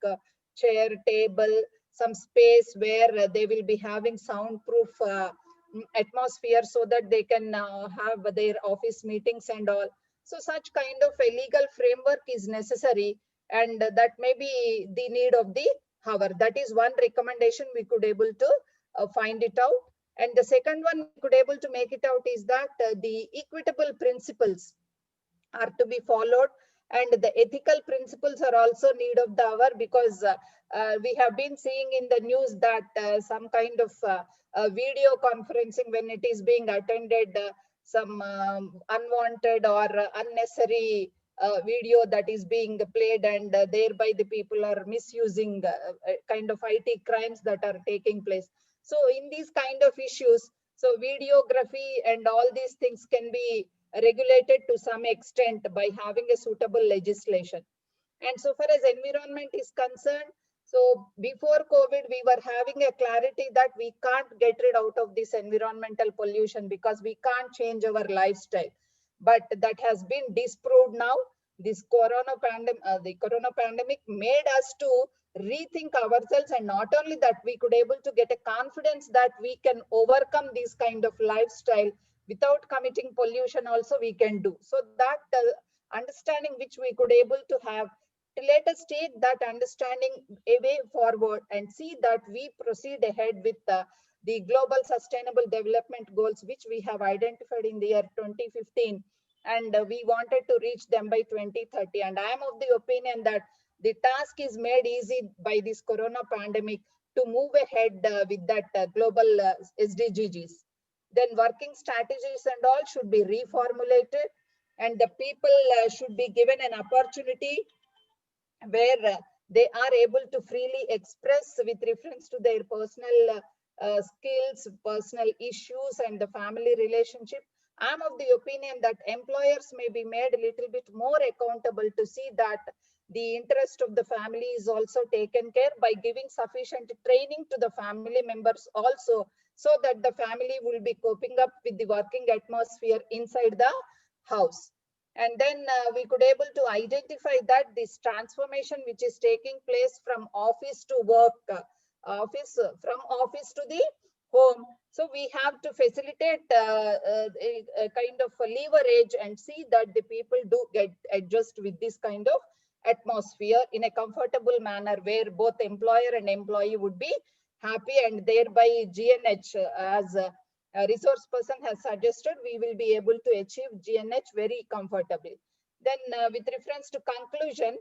chair, table, some space where they will be having soundproof atmosphere, so that they can have their office meetings and all. So such kind of a legal framework is necessary, and that may be the need of the hour. That is one recommendation we could able to find it out. And the second one we could able to make it out is that the equitable principles are to be followed, and the ethical principles are also need of the hour, because we have been seeing in the news that some kind of video conferencing, when it is being attended, some unwanted or unnecessary video that is being played, and thereby the people are misusing kind of IT crimes that are taking place. So in these kind of issues, so videography and all these things can be regulated to some extent by having a suitable legislation. And so far as environment is concerned, so before COVID, we were having a clarity that we can't get rid out of this environmental pollution because we can't change our lifestyle. But that has been disproved now. This the corona pandemic made us to rethink ourselves, and not only that, we could able to get a confidence that we can overcome this kind of lifestyle without committing pollution also we can do. So that understanding which we could able to have, let us take that understanding a way forward and see that we proceed ahead with the global sustainable development goals which we have identified in the year 2015, and we wanted to reach them by 2030. And I am of the opinion that the task is made easy by this corona pandemic to move ahead with that global SDGs. Then working strategies and all should be reformulated, and the people should be given an opportunity where they are able to freely express with reference to their personal skills, personal issues, and the family relationship. I'm of the opinion that employers may be made a little bit more accountable to see that the interest of the family is also taken care by giving sufficient training to the family members also, so that the family will be coping up with the working atmosphere inside the house. And then we could able to identify that this transformation which is taking place from office to work, from office to the home. So we have to facilitate a kind of a leverage and see that the people do get adjust with this kind of atmosphere in a comfortable manner, where both employer and employee would be happy, and thereby GNH as a resource person has suggested, we will be able to achieve GNH very comfortably. Then with reference to conclusion,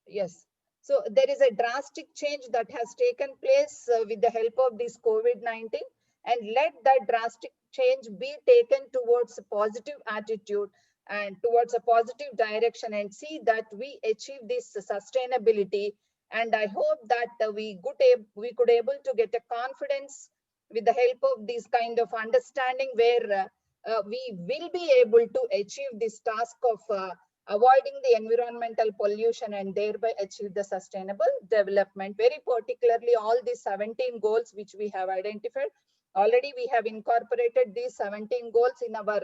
yes. So there is a drastic change that has taken place with the help of this COVID-19, and let that drastic change be taken towards a positive attitude and towards a positive direction, and see that we achieve this sustainability. And I hope that we could able to get a confidence with the help of this kind of understanding, where we will be able to achieve this task of avoiding the environmental pollution and thereby achieve the sustainable development. Very particularly all these 17 goals which we have identified. Already we have incorporated these 17 goals in our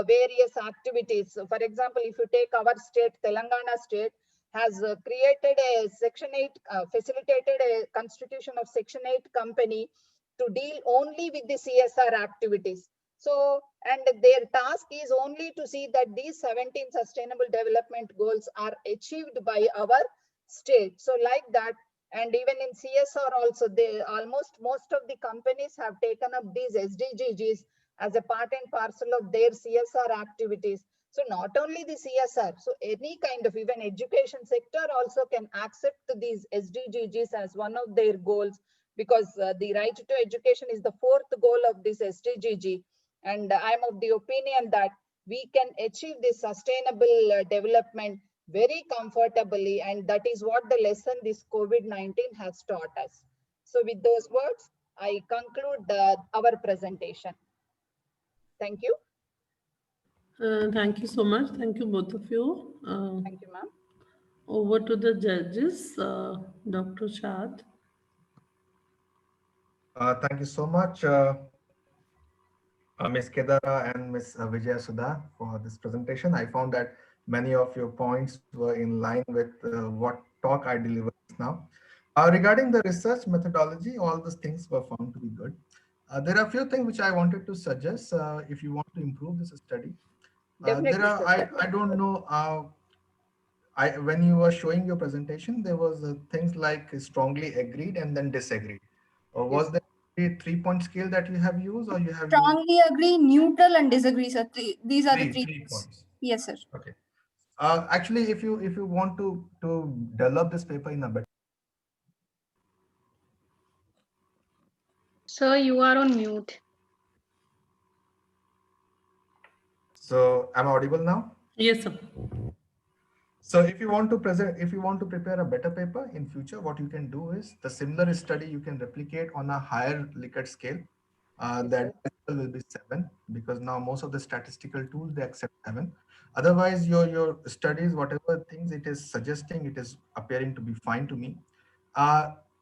various activities. So for example, if you take our state, Telangana state has created a Section 8, facilitated a constitution of Section 8 company to deal only with the CSR activities. So, and their task is only to see that these 17 sustainable development goals are achieved by our state. So like that, and even in CSR also, they almost most of the companies have taken up these SDGs as a part and parcel of their CSR activities. So not only the CSR, so any kind of even education sector also can accept these SDGs as one of their goals, because the right to education is the fourth goal of this SDG. And I'm of the opinion that we can achieve this sustainable development very comfortably. And that is what the lesson this COVID-19 has taught us. So with those words, I conclude our presentation. Thank you. Thank you so much. Thank you, both of you. Thank you, ma'am. Over to the judges, Dr. Shad. Thank you so much, Ms. Kedara and Ms. Vijaya Sudha for this presentation. I found that many of your points were in line with what talk I delivered now. Regarding the research methodology, all those things were found to be good. There are a few things which I wanted to suggest if you want to improve this study. Definitely, I don't know. when you were showing your presentation, there was things like strongly agreed and then disagreed. Or was there a 3-point scale that you have used, or you have used Strongly agree, neutral, and disagree, sir. These are the three three things. points? Yes, sir. Okay. Actually, if you want to develop this paper in a better, Sir, you are on mute. so am I audible now? Yes, sir. So if you want to if you want to prepare a better paper in future, what you can do is the similar study you can replicate on a higher Likert scale. That will be 7, because now most of the statistical tools they accept 7. Otherwise, your studies, whatever things it is suggesting, it is appearing to be fine to me.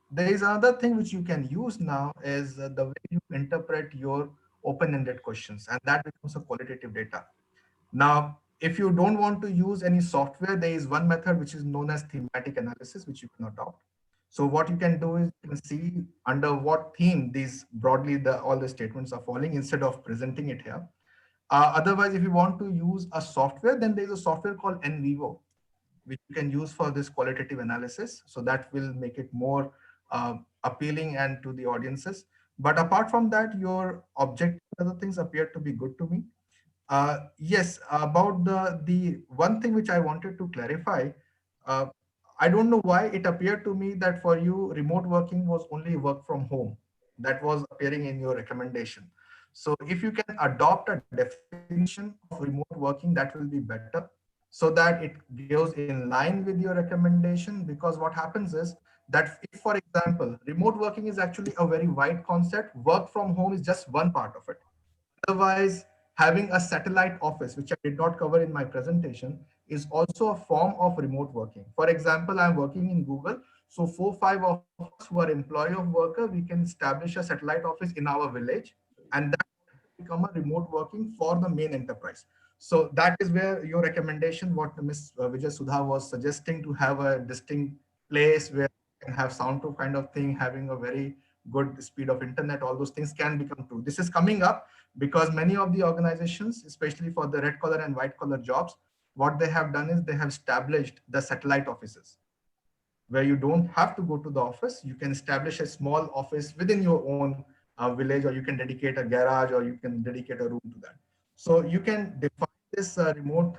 There is another thing which you can use now is the way you interpret your open-ended questions, and that becomes a qualitative data. Now, if you don't want to use any software, there is one method which is known as thematic analysis, which you can adopt. So what you can do is you can see under what theme these broadly all the statements are falling instead of presenting it here. Otherwise, if you want to use a software, then there is a software called NVivo, which you can use for this qualitative analysis. So that will make it more appealing and to the audiences. But apart from that, your objective other things appear to be good to me. Yes, about the one thing which I wanted to clarify, uh, I don't know why it appeared to me that for you remote working was only work from home. That was appearing in your recommendation. So if you can adopt a definition of remote working, that will be better, so that it goes in line with your recommendation. Because what happens is that if, for example, remote working is actually a very wide concept, work from home is just one part of it. Otherwise, having a satellite office, which I did not cover in my presentation, is also a form of remote working. For example, I'm working in Google. So 4-5 of us who are employee of worker, we can establish a satellite office in our village, and that become a remote working for the main enterprise. So that is where your recommendation, what Ms. Vijay Sudha was suggesting, to have a distinct place where you can have soundproof kind of thing, having a very good speed of internet, all those things can become true. This is coming up because many of the organizations, especially for the red collar and white collar jobs, what they have done is they have established the satellite offices where you don't have to go to the office. You can establish a small office within your own village, or you can dedicate a garage, or you can dedicate a room to that. So you can define this remote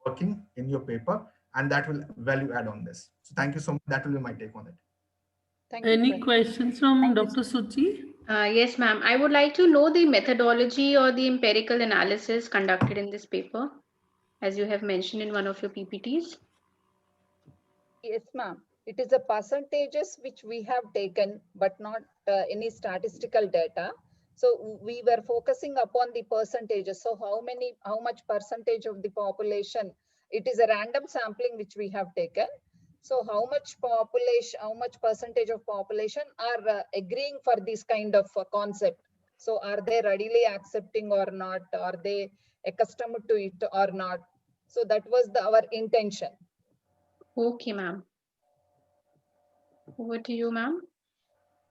working in your paper, and that will value add on this. So thank you so much. That will be my take on it. Thank you. Any questions from Dr. Suchi? Yes, ma'am. I would like to know the methodology or the empirical analysis conducted in this paper, as you have mentioned in one of your PPTs. Yes, ma'am. It is a percentages which we have taken, but not any statistical data. So we were focusing upon the percentages. So how much percentage of the population? It is a random sampling which we have taken. So how much population, how much percentage of population are agreeing for this kind of concept? So are they readily accepting or not? Are they accustomed to it or not? So that was our intention. Okay, ma'am. Over to you, ma'am.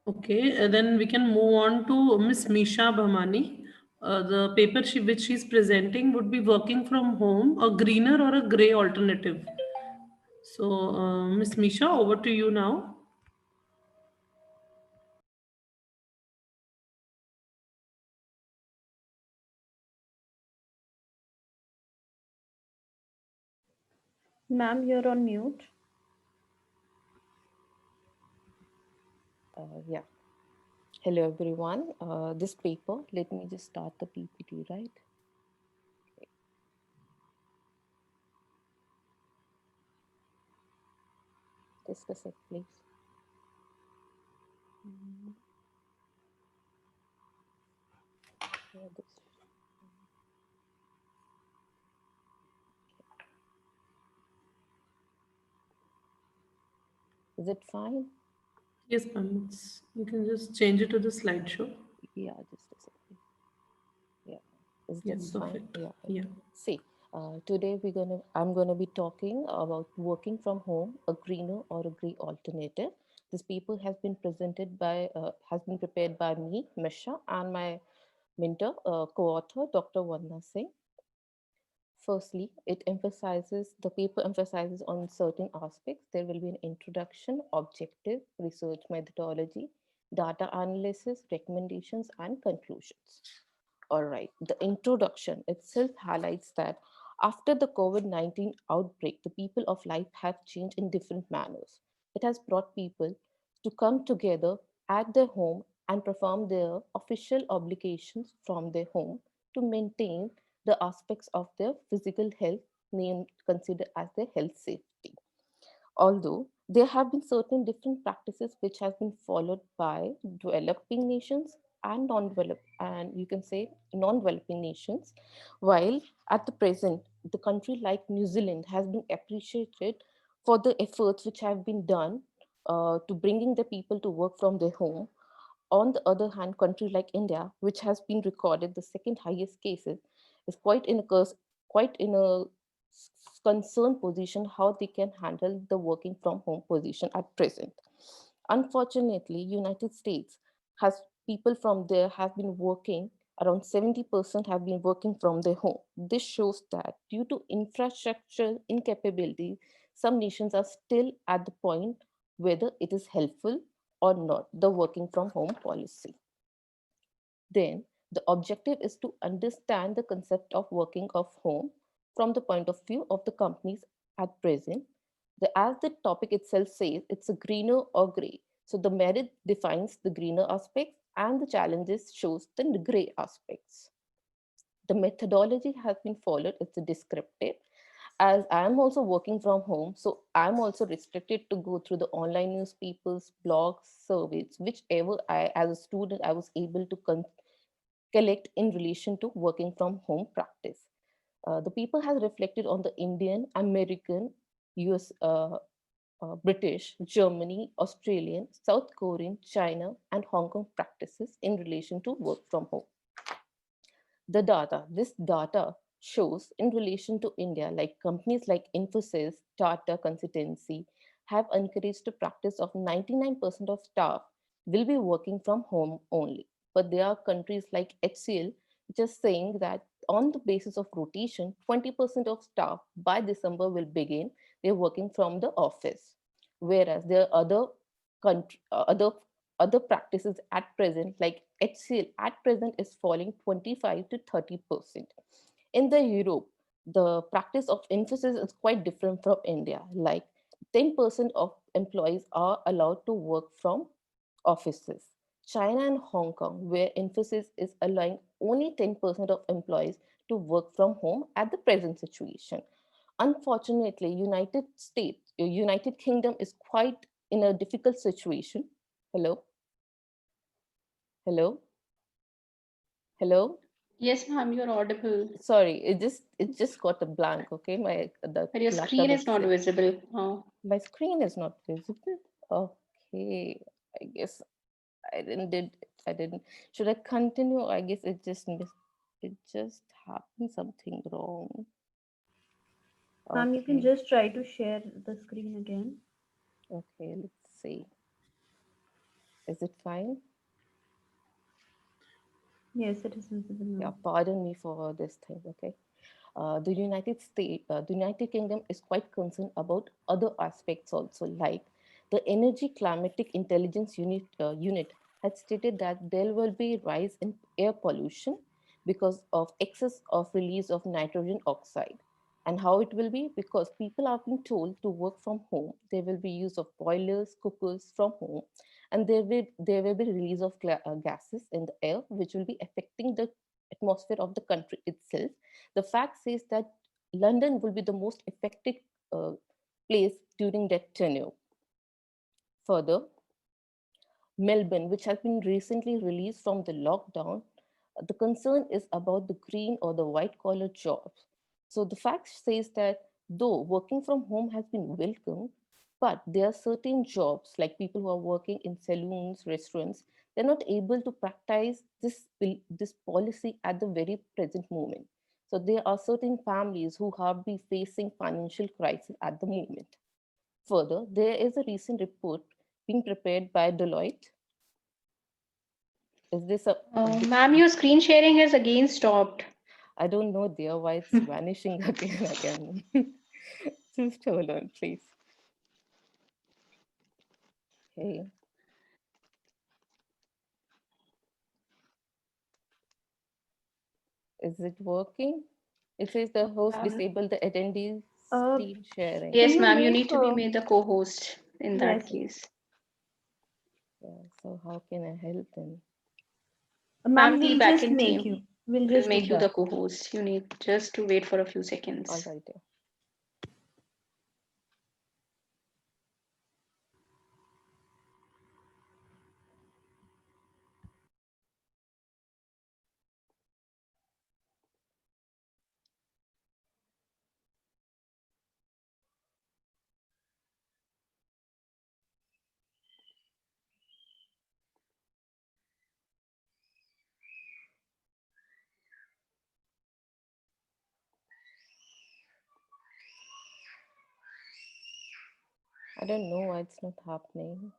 Okay, then we can move on to Miss Misha Bhamani. The paper which she's presenting would be working from home, a greener or a gray alternative. So, Miss Misha, over to you now. Ma'am, you're on mute. Yeah. Hello, everyone. This paper, let me just start the PPT, right? Okay. Just a sec, please. Yeah, this. Is it fine? Yes, ma'am. You can just change it to the slideshow. Yeah, just a second. Yeah, is Yes, this fine? perfect. Yeah. Yeah. See, today I'm gonna be talking about working from home, a greener or a gray alternative. This paper has been prepared by me, Misha, and my mentor, co-author, Dr. Vanna Singh. Firstly, the paper emphasizes on certain aspects. There will be an introduction, objective, research methodology, data analysis, recommendations, and conclusions. All right, the introduction itself highlights that after the COVID-19 outbreak, the people of life have changed in different manners. It has brought people to come together at their home and perform their official obligations from their home to maintain the aspects of their physical health named considered as their health safety. Although there have been certain different practices which have been followed by developing nations and non-developed, and you can say non-developing nations, while at the present the country like New Zealand has been appreciated for the efforts which have been done to bringing the people to work from their home. On the other hand, country like India, which has been recorded the second highest cases, is quite in a concerned position how they can handle the working from home position at present. Unfortunately, United States has people from there have been working, around 70% have been working from their home. This shows that due to infrastructural incapability, some nations are still at the point whether it is helpful or not, the working from home policy. Then the objective is to understand the concept of working of home from the point of view of the companies at present. As the topic itself says, it's a greener or gray. So the merit defines the greener aspects and the challenges shows the gray aspects. The methodology has been followed, it's a descriptive. As I'm also working from home, so I'm also restricted to go through the online newspapers, blogs, surveys, whichever as a student, I was able to collect in relation to working from home practice. The paper has reflected on the Indian, American, US, British, Germany, Australian, South Korean, China, and Hong Kong practices in relation to work from home. This data shows in relation to India, like companies like Infosys, Tata Consultancy have encouraged the practice of 99% of staff will be working from home only. But there are countries like HCL which are saying that on the basis of rotation, 20% of staff by December will begin they're working from the office. Whereas there are other practices at present, like HCL at present is falling 25 to 30%. In the Europe, the practice of Infosys is quite different from India. Like 10% of employees are allowed to work from offices. China and Hong Kong, where Infosys is allowing only 10% of employees to work from home at the present situation. Unfortunately, United Kingdom is quite in a difficult situation. Hello? Hello? Hello? Yes, ma'am, you're audible. Sorry, it just got a blank. Okay, But your screen is not visible. Oh. My screen is not visible. Okay, I guess I didn't. Should I continue? I guess it just happened something wrong. Ma'am, you can just try to share the screen again. Okay, let's see. Is it fine? Yes, it is visible now. Yeah, pardon me for this thing. Okay. The United Kingdom is quite concerned about other aspects also, like the Energy Climatic Intelligence Unit had stated that there will be a rise in air pollution because of excess of release of nitrogen oxide. And how it will be? Because people are being told to work from home. There will be use of boilers, cookers from home, and there will be release of gases in the air, which will be affecting the atmosphere of the country itself. The fact says that London will be the most affected place during that tenure. Further, Melbourne, which has been recently released from the lockdown, the concern is about the green or the white collar jobs. So the fact says that though working from home has been welcomed, but there are certain jobs like people who are working in saloons, restaurants, they're not able to practice this policy at the very present moment. So there are certain families who have been facing financial crisis at the moment. Further, there is a recent report being prepared by Deloitte. Is this Ma'am, your screen sharing has again stopped. I don't know, dear, why it's vanishing again. Just hold on, please. Okay. Is it working? It says the host disabled the attendees screen sharing. Yes, you ma'am, you make, need to be made the co-host in that yes, case. Yeah, so how can I help them? ma'am, the we'll backend just make team you. We'll will just make do you the that. co-host. You need just to wait for a few All seconds. right, dear. I don't know why it's not happening.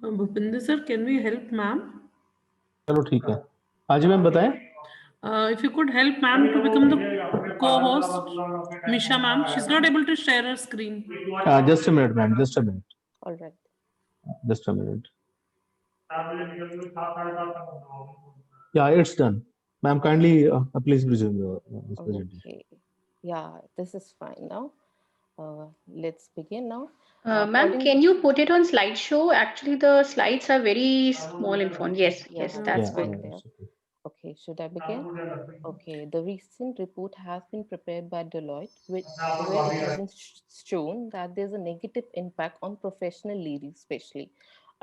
Bhupinder sir, can we help ma'am? चलो ठीक है आज ma'am बताएं If you could help ma'am to become the co-host, Misha ma'am, she's not able to share her screen. Just a minute ma'am just a minute All right. Just a minute yeah it's done ma'am kindly please resume your presentation. Okay. Yeah, this is fine now. Let's begin now. Ma'am, According- can you put it on slideshow? Actually, the slides are very small in font. Yes, Yeah, yes, that's Yeah, good. fine there. Okay, should I begin? Okay, the recent report has been prepared by Deloitte, where it has been shown that there's a negative impact on professional leading, especially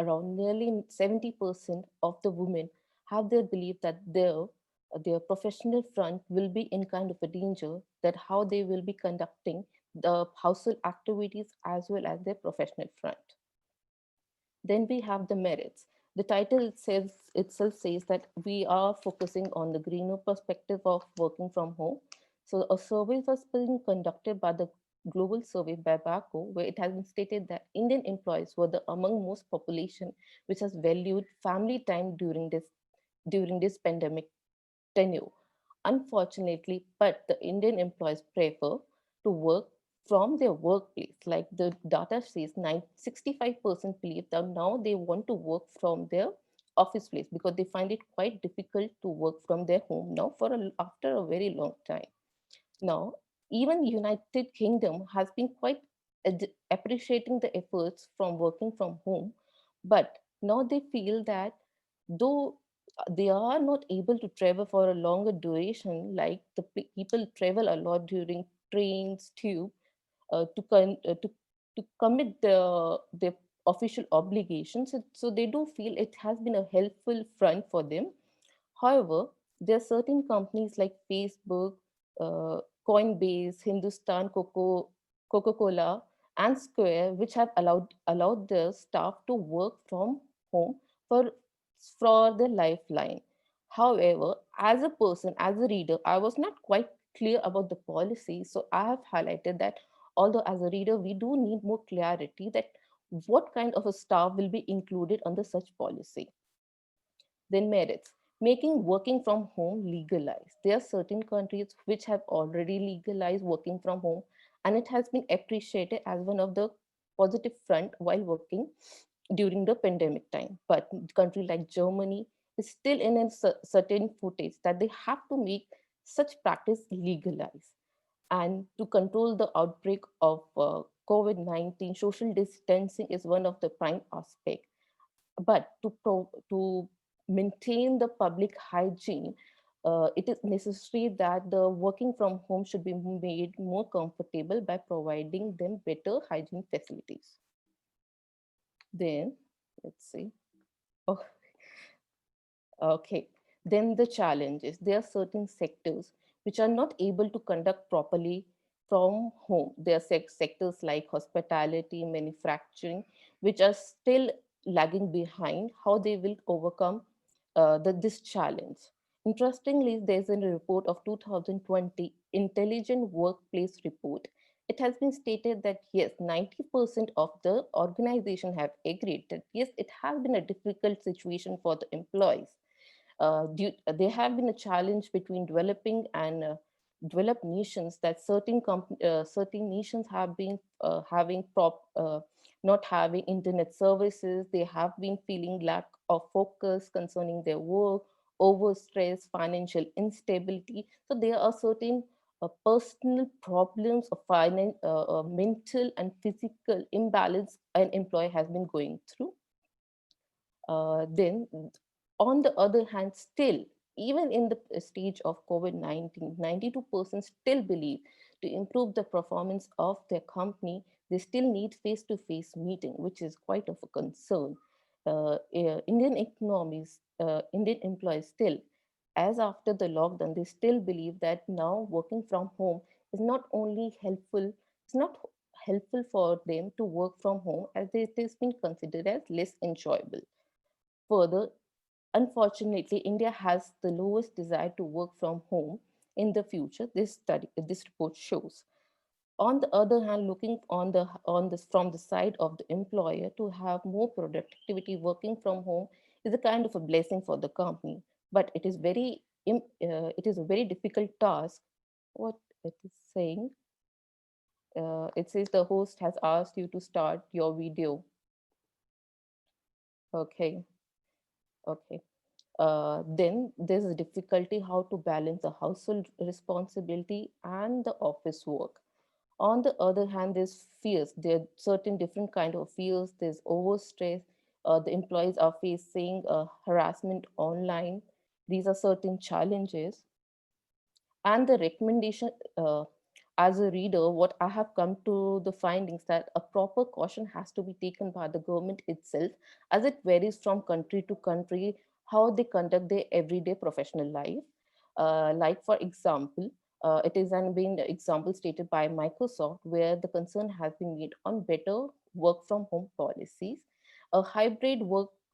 around nearly 70% of the women have their belief that their professional front will be in kind of a danger, that how they will be conducting the household activities as well as their professional front. Then we have the merits. The title itself says that we are focusing on the greener perspective of working from home. So a survey was being conducted by the global survey by BACO, where it has been stated that Indian employees were the among most population which has valued family time during this pandemic tenure. Unfortunately, but the Indian employees prefer to work from their workplace. Like the data says, 65% believe that now they want to work from their office place because they find it quite difficult to work from their home now after a very long time. Now, even United Kingdom has been quite appreciating the efforts from working from home, but now they feel that though they are not able to travel for a longer duration, like the people travel a lot during trains, tube, to commit their official obligations. So they do feel it has been a helpful front for them. However, there are certain companies like Facebook, uh, Coinbase, Hindustan Coca-Cola, and Square, which have allowed their staff to work from home for their lifeline. However, as a person, as a reader, I was not quite clear about the policy, so I have highlighted that although as a reader we do need more clarity that what kind of a staff will be included under such policy. Then merits. Making working from home legalized. There are certain countries which have already legalized working from home, and it has been appreciated as one of the positive front while working during the pandemic time. But country like Germany is still in a certain footage that they have to make such practice legalized. And to control the outbreak of COVID-19, social distancing is one of the prime aspects. But to maintain the public hygiene, it is necessary that the working from home should be made more comfortable by providing them better hygiene facilities. Then, let's see. Oh, okay. Then the challenges. There are certain sectors which are not able to conduct properly from home. There are sectors like hospitality, manufacturing, which are still lagging behind. How they will overcome this challenge. Interestingly, there's a report of 2020 Intelligent Workplace Report. It has been stated that yes, 90% of the organization have agreed that yes, it has been a difficult situation for the employees. There have been a challenge between developing and developed nations, that certain nations have been not having internet services. They have been feeling lack of focus concerning their work, overstress, financial instability. So there are certain personal problems of mental and physical imbalance an employee has been going through. Then on the other hand, still, even in the stage of COVID-19, 92% still believe to improve the performance of their company, they still need face-to-face meeting, which is quite of a concern. Indian employees still, as after the lockdown, they still believe that now working from home is not only helpful, it's not helpful for them to work from home, as it has been considered as less enjoyable. Further, unfortunately, India has the lowest desire to work from home in the future. This report shows. On the other hand, looking from the side of the employer, to have more productivity working from home is a kind of a blessing for the company, but it is a very difficult task. What it is saying? It says the host has asked you to start your video. Okay. Then there's a difficulty how to balance the household responsibility and the office work. On the other hand, there's fears. There are certain different kind of fears. There's overstress. The employees are facing harassment online. These are certain challenges. And the recommendation, as a reader, what I have come to the findings that a proper caution has to be taken by the government itself, as it varies from country to country, how they conduct their everyday professional life. Like for example, it is an example stated by Microsoft, where the concern has been made on better work from home policies. A hybrid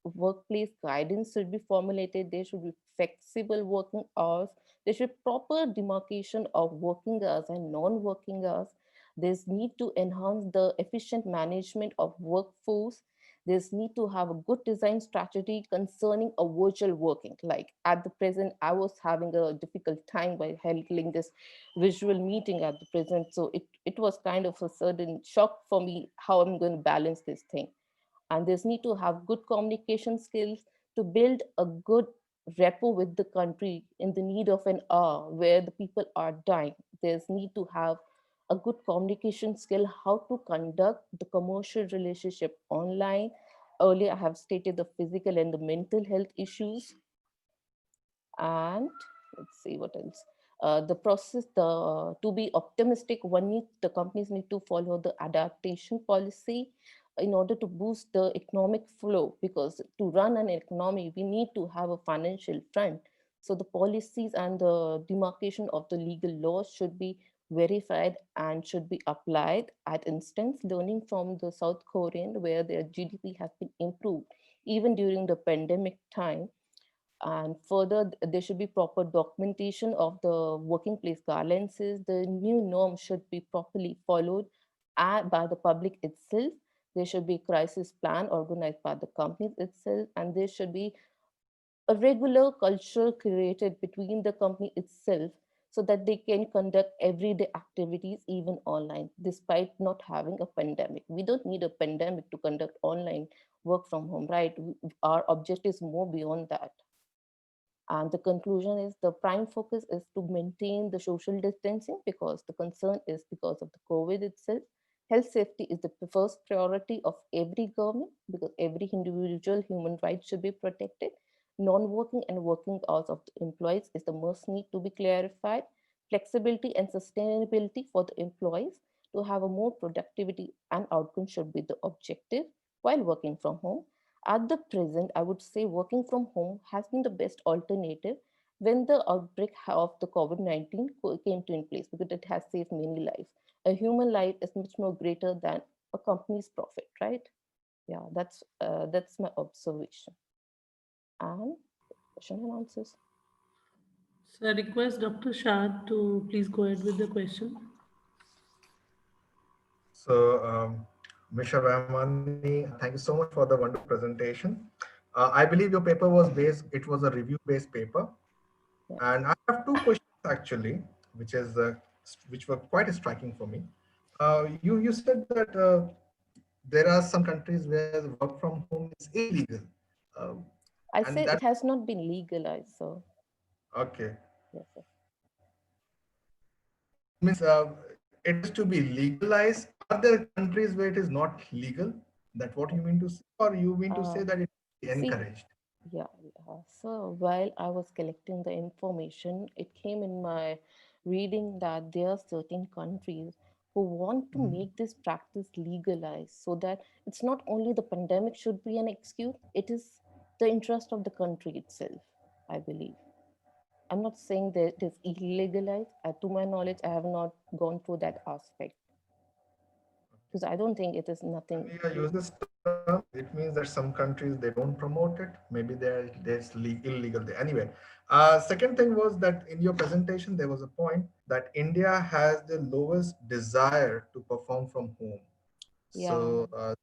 workplace guidance should be formulated. There should be flexible working hours. There should be proper demarcation of working hours and non-working hours. There's need to enhance the efficient management of workforce. There's need to have a good design strategy concerning a virtual working. Like at the present, I was having a difficult time by handling this visual meeting at the present. So it was kind of a sudden shock for me how I'm going to balance this thing. And there's need to have good communication skills to build a good rapport with the country in the need of an hour where the people are dying. There's need to have a good communication skill, how to conduct the commercial relationship online. Earlier, I have stated the physical and the mental health issues. And let's see what else. The process, to be optimistic, the companies need to follow the adaptation policy in order to boost the economic flow, because to run an economy, we need to have a financial front. So the policies and the demarcation of the legal laws should be verified and should be applied. At instance, learning from the South Korean, where their GDP has been improved even during the pandemic time. And further, there should be proper documentation of the working place guidelines. The new norm should be properly followed by the public itself. There should be a crisis plan organized by the companies itself, and there should be a regular culture created between the company itself so that they can conduct everyday activities even online, despite not having a pandemic. We don't need a pandemic to conduct online work from home, right? Our objective is more beyond that. And the conclusion is the prime focus is to maintain the social distancing, because the concern is because of the COVID itself. Health safety is the first priority of every government, because every individual human right should be protected. Non-working and working hours of the employees is the most need to be clarified. Flexibility and sustainability for the employees to have a more productivity and outcome should be the objective while working from home. At the present, I would say working from home has been the best alternative when the outbreak of the COVID-19 came to in place, because it has saved many lives. A human life is much more greater than a company's profit, right? Yeah, that's my observation. And question and answers. So I request Dr. Shad to please go ahead with the question. So, Misha Rahmani, thank you so much for the wonderful presentation. I believe your paper was it was a review-based paper. Yeah. And I have two questions actually, which were quite striking for me. You said that there are some countries where the work from home is illegal. Uh, I and say that it has not been legalized, so okay. yes, sir. It means it is to be legalized. Are there countries where it is not legal? That what you mean to say, or you mean to say that it is See, encouraged? yeah. So while I was collecting the information, it came in my reading that there are certain countries who want to make this practice legalized so that it's not only the pandemic should be an excuse, it is the interest of the country itself, I believe. I'm not saying that it is illegalized. To my knowledge, I have not gone through that aspect because I don't think it is nothing. When you use this term, it means that some countries they don't promote it. Maybe there's illegal there. Anyway, second thing was that in your presentation there was a point that India has the lowest desire to perform from home. Yeah. So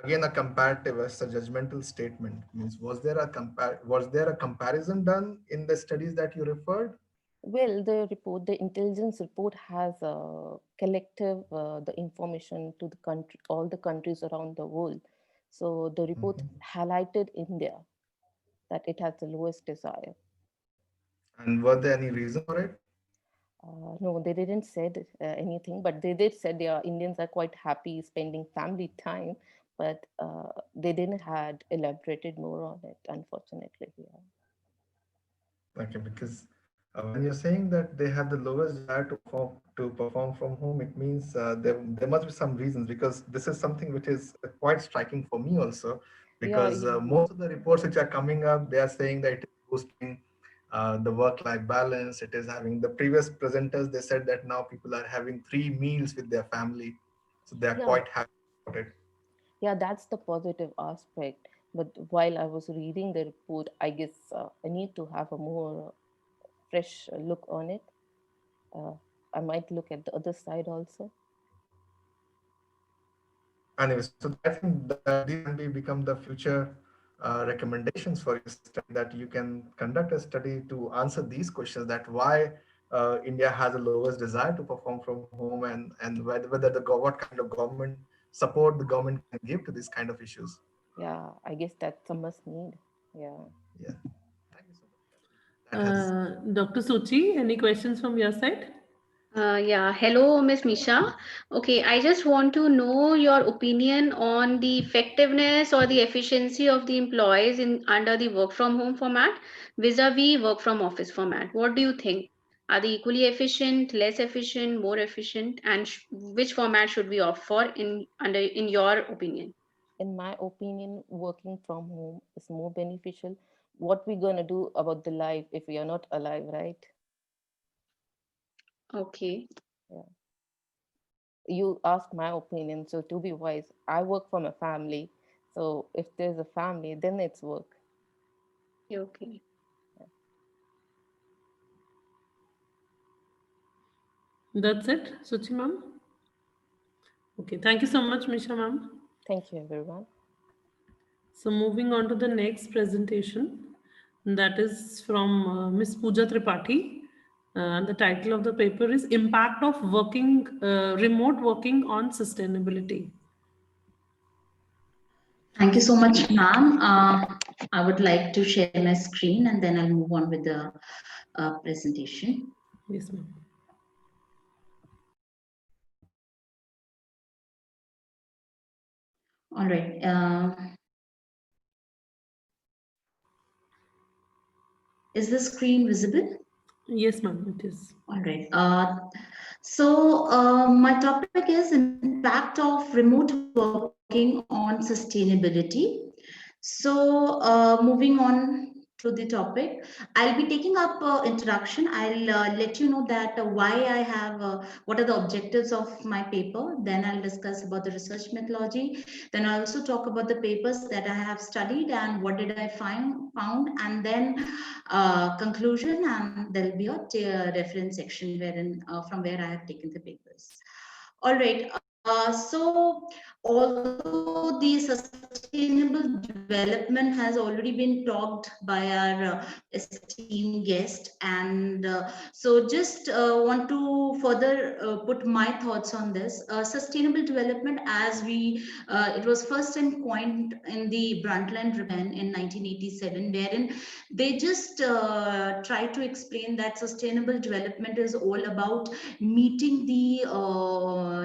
again, a comparative, as a judgmental statement means was there a comparison done in the studies that you referred? Well, the intelligence report has collective the information to the country, all the countries around the world. So the report highlighted India that it has the lowest desire. And were there any reason for it? No, they didn't said anything, but they did said Indians are quite happy spending family time, but they didn't had elaborated more on it, unfortunately. Yeah. Okay, because when you're saying that they have the lowest desire to perform from home, it means there must be some reasons, because this is something which is quite striking for me also, because Yeah. most of the reports which are coming up, they are saying that it is boosting the work-life balance. It is having, the previous presenters, they said that now people are having 3 meals with their family, so they are Yeah. quite happy about it. Yeah, that's the positive aspect. But while I was reading the report, I guess I need to have a more fresh look on it. I might look at the other side also. Anyways, so I think that these can become the future recommendations for your study, that you can conduct a study to answer these questions, that why India has the lowest desire to perform from home, and whether what kind of government support the government can give to these kind of issues. Yeah, I guess that's a must need. Yeah. Yeah. Thank you so much. That has Dr. Suchi, any questions from your side? Yeah, hello, Miss Misha. Okay, I just want to know your opinion on the effectiveness or the efficiency of the employees in under the work from home format vis-a-vis work from office format. What do you think? Are they equally efficient, less efficient, more efficient, and which format should we opt for in your opinion? In my opinion, working from home is more beneficial. What we gonna do about the life if we are not alive, right? Okay. Yeah. You ask my opinion, so to be wise, I work from a family. So if there's a family, then it's work. Okay. That's it, Suchi ma'am. Okay, thank you so much, Misha ma'am. Thank you, everyone. So moving on to the next presentation, that is from Ms. Pooja Tripathi. The title of the paper is Impact of Remote Working on Sustainability. Thank you so much, ma'am. I would like to share my screen and then I'll move on with the presentation. Yes, ma'am. All right. Is the screen visible? Yes, ma'am, it is. All right. My topic is impact of remote working on sustainability. So moving on to the topic, I'll be taking up introduction. I'll let you know that why I have, what are the objectives of my paper. Then I'll discuss about the research methodology. Then I'll also talk about the papers that I have studied and what did I found, and then conclusion, and there'll be a reference section wherein from where I have taken the papers. All right. Although the sustainable development has already been talked by our esteemed guest, and so just want to further put my thoughts on this. Sustainable development, as it was first coined in the Brundtland Report in 1987, wherein they just try to explain that sustainable development is all about meeting the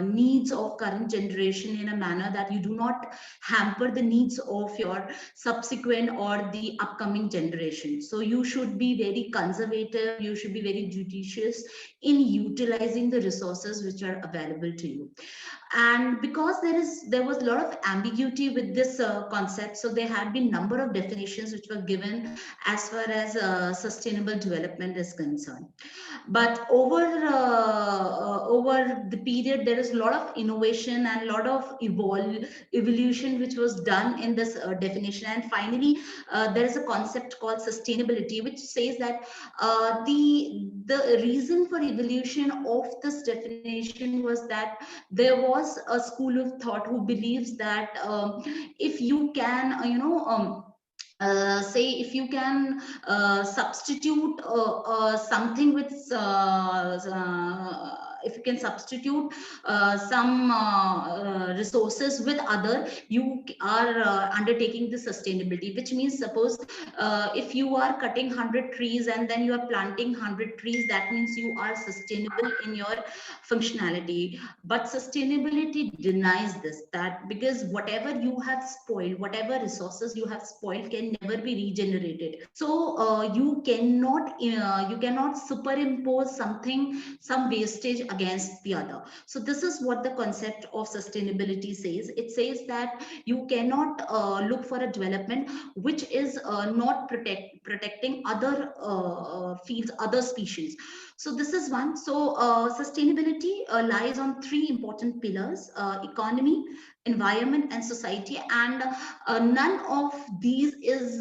needs of current generation in a manner that you do not hamper the needs of your subsequent or the upcoming generation. So you should be very conservative, you should be very judicious in utilizing the resources which are available to you. And because there was a lot of ambiguity with this concept, so there had been number of definitions which were given as far as sustainable development is concerned. But over the period, there is a lot of innovation and a lot of evolution which was done in this definition. And finally, there is a concept called sustainability, which says that the reason for evolution of this definition was that there was a school of thought who believes that if you can, say if you can substitute something with if you can substitute some resources with other, you are undertaking the sustainability, which means suppose if you are cutting 100 trees and then you are planting 100 trees, that means you are sustainable in your functionality. But sustainability denies this, that because whatever you have spoiled, whatever resources you have spoiled can never be regenerated. So you cannot superimpose some wastage against the other. So this is what the concept of sustainability says. It says that you cannot look for a development which is not protecting other fields, other species. So this is one. So sustainability lies on three important pillars: economy, environment, and society. And none of these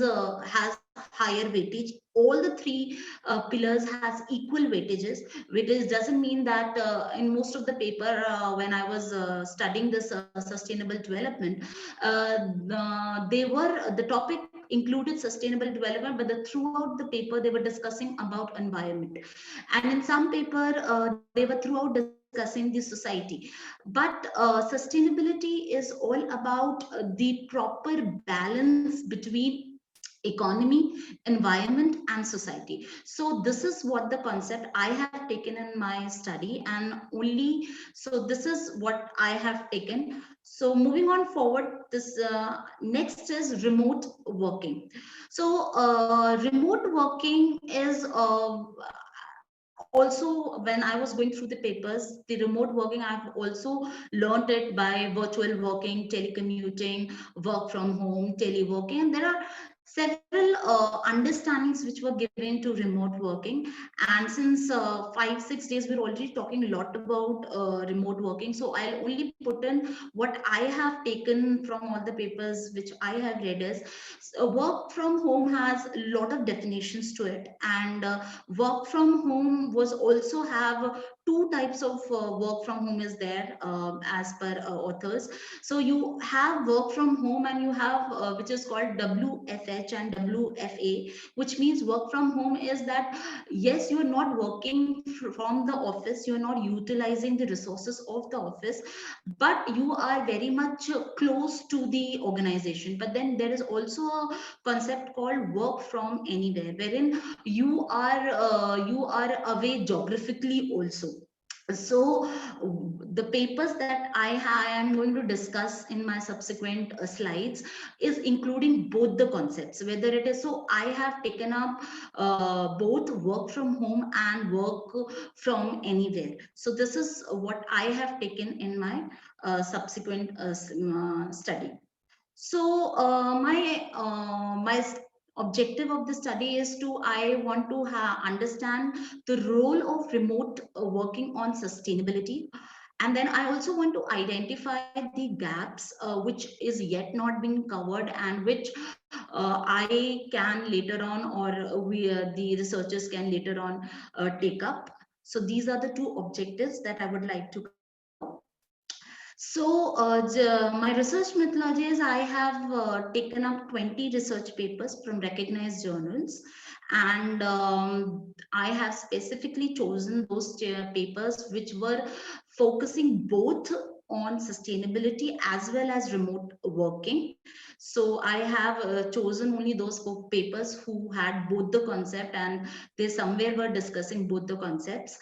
has higher weightage. All the three pillars has equal weightages, which doesn't mean that in most of the paper when I was studying this sustainable development, the topic included sustainable development, but throughout the paper they were discussing about environment, and in some paper they were throughout discussing the society. But sustainability is all about the proper balance between economy, environment, and society. So this is what the concept I have taken in my study, and only so this is what I have taken. So moving on forward, this next is remote working. So remote working is also, when I was going through the papers, the remote working, I've also learned it by virtual working, telecommuting, work from home, teleworking, and there are several understandings which were given to remote working. And since 5-6 days, we're already talking a lot about remote working. So I'll only put in what I have taken from all the papers which I have read is work from home has a lot of definitions to it. And work from home was also have two types of work from home is there as per authors. So you have work from home and you have which is called WFH and WFA, which means work from home is that yes, you are not working from the office, you are not utilizing the resources of the office, but you are very much close to the organization. But then there is also a concept called work from anywhere, wherein you are away geographically also. So the papers that I am going to discuss in my subsequent slides is including both the concepts, whether it is, so I have taken up both work from home and work from anywhere. So this is what I have taken in my subsequent study. So my objective of the study is I want to understand the role of remote working on sustainability. And then I also want to identify the gaps which is yet not been covered and which I can later on, or the researchers can later on take up. So these are the two objectives that I would like to cover. So my research methodology is I have taken up 20 research papers from recognized journals, and I have specifically chosen those papers which were focusing both on sustainability as well as remote working. So I have chosen only those papers who had both the concept, and they somewhere were discussing both the concepts.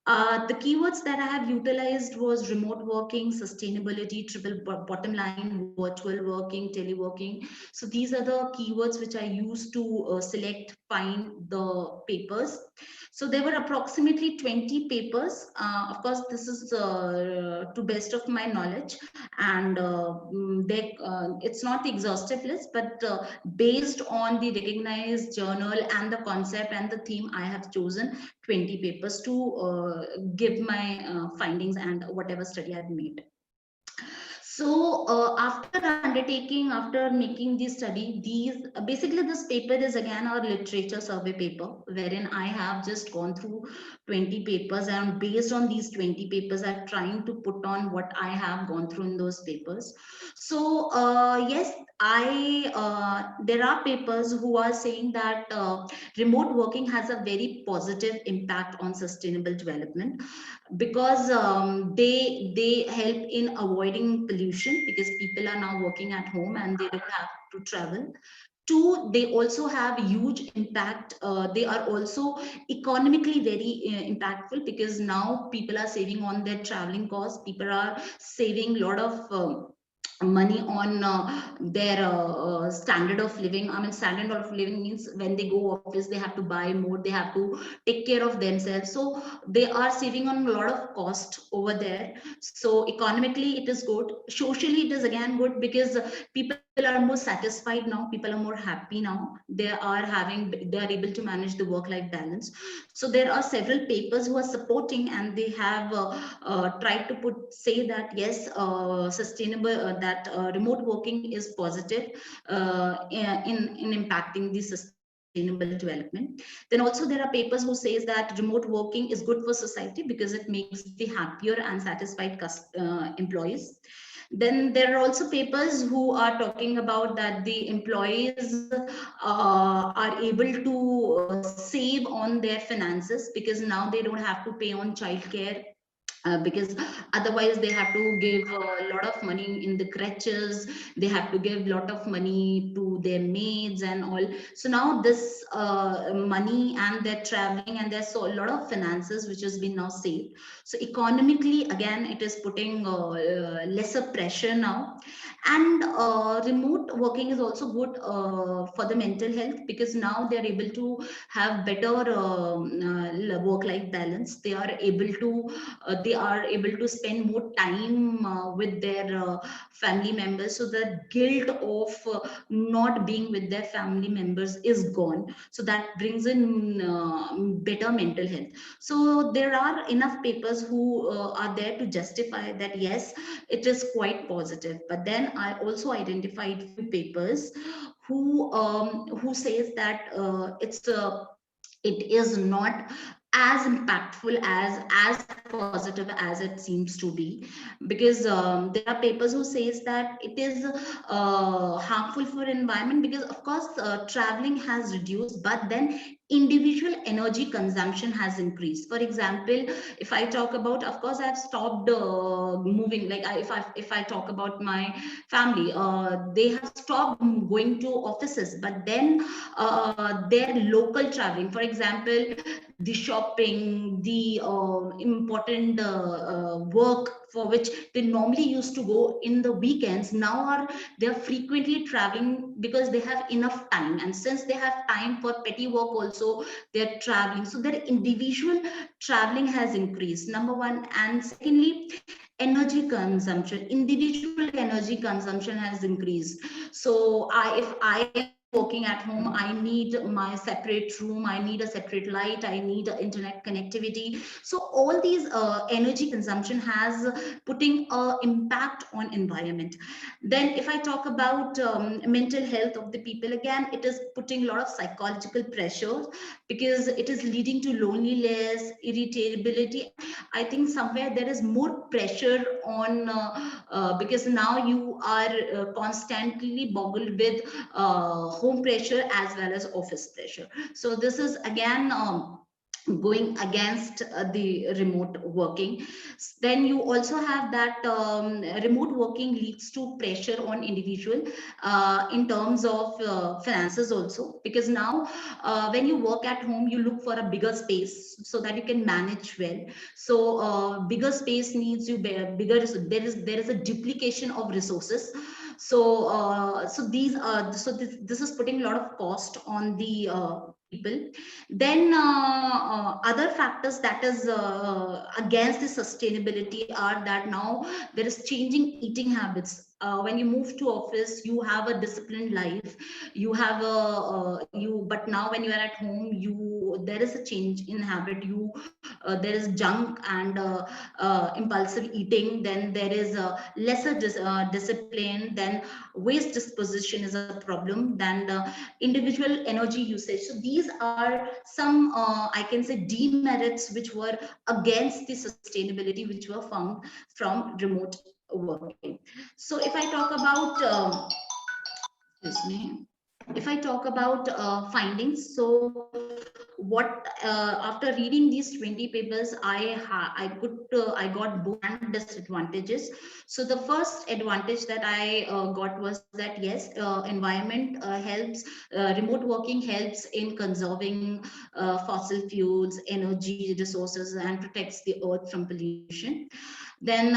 The keywords that I have utilized was remote working, sustainability, triple bottom line, virtual working, teleworking. So these are the keywords which I used to select, find the papers. So there were approximately 20 papers. Of course, this is to best of my knowledge, and it's not the exhaustive list, but based on the recognized journal and the concept and the theme, I have chosen 20 papers to give my findings and whatever study I've made. So after making this study, basically this paper is again our literature survey paper, wherein I have just gone through 20 papers, and based on these 20 papers, I'm trying to put on what I have gone through in those papers. So yes, there are papers who are saying that remote working has a very positive impact on sustainable development, because they help in avoiding pollution, because people are now working at home and they don't have to travel. Two, they also have huge impact. They are also economically very impactful, because now people are saving on their traveling costs. People are saving a lot of money on their standard of living. I mean, standard of living means when they go office, they have to buy more, they have to take care of themselves. So they are saving on a lot of cost over there. So economically, it is good. Socially, it is again good, because people are more satisfied now. People are more happy now. They are able to manage the work-life balance. So there are several papers who are supporting, and they have tried to say that yes, sustainable that remote working is positive in impacting the sustainable development. Then also there are papers who says that remote working is good for society, because it makes the happier and satisfied employees. Then there are also papers who are talking about that the employees are able to save on their finances, because now they don't have to pay on childcare, because otherwise they have to give a lot of money in the crutches, they have to give a lot of money to their maids and all. So now this money and their traveling, and there's so a lot of finances which has been now saved. So economically, again, it is putting lesser pressure now. And remote working is also good for the mental health, because now they're able to have better work-life balance. They are able to spend more time with their family members. So the guilt of not being with their family members is gone. So that brings in better mental health. So there are enough papers who are there to justify that yes, it is quite positive. But then I also identified few papers who says that it is not as impactful, as positive as it seems to be, because there are papers who says that it is harmful for environment, because of course traveling has reduced, but then individual energy consumption has increased. For example, if I talk about, of course I've stopped moving, like if I talk about my family, they have stopped going to offices, but then their local traveling, for example, the shopping, the important work for which they normally used to go in the weekends, now they're frequently traveling, because they have enough time, and since they have time for petty work also, they're traveling. So their individual traveling has increased, number one. And secondly, energy consumption, individual energy consumption has increased. So if I working at home, I need my separate room, I need a separate light, I need internet connectivity. So all these energy consumption has putting impact on environment. Then if I talk about mental health of the people, again, it is putting a lot of psychological pressure, because it is leading to loneliness, irritability. I think somewhere there is more pressure on because now you are constantly boggled with home pressure as well as office pressure. So this is again going against the remote working. Then you also have that remote working leads to pressure on individual in terms of finances also, because now when you work at home, you look for a bigger space so that you can manage well. So bigger space needs you bigger, there is a duplication of resources. So this is putting a lot of cost on the people. Then other factors that is against the sustainability are that now there is changing eating habits. When you move to office, you have a disciplined life, you have a but now when you are at home, there is a change in habit. There is junk and impulsive eating. Then there is lesser discipline. Then waste disposition is a problem. Then individual energy usage. So these are some I can say demerits which were against the sustainability, which were found from remote working. So if I talk about excuse me, if I talk about findings, so what after reading these 20 papers, I got both and disadvantages. So the first advantage that I got was that yes, environment helps, remote working helps in conserving fossil fuels, energy resources, and protects the earth from pollution. Then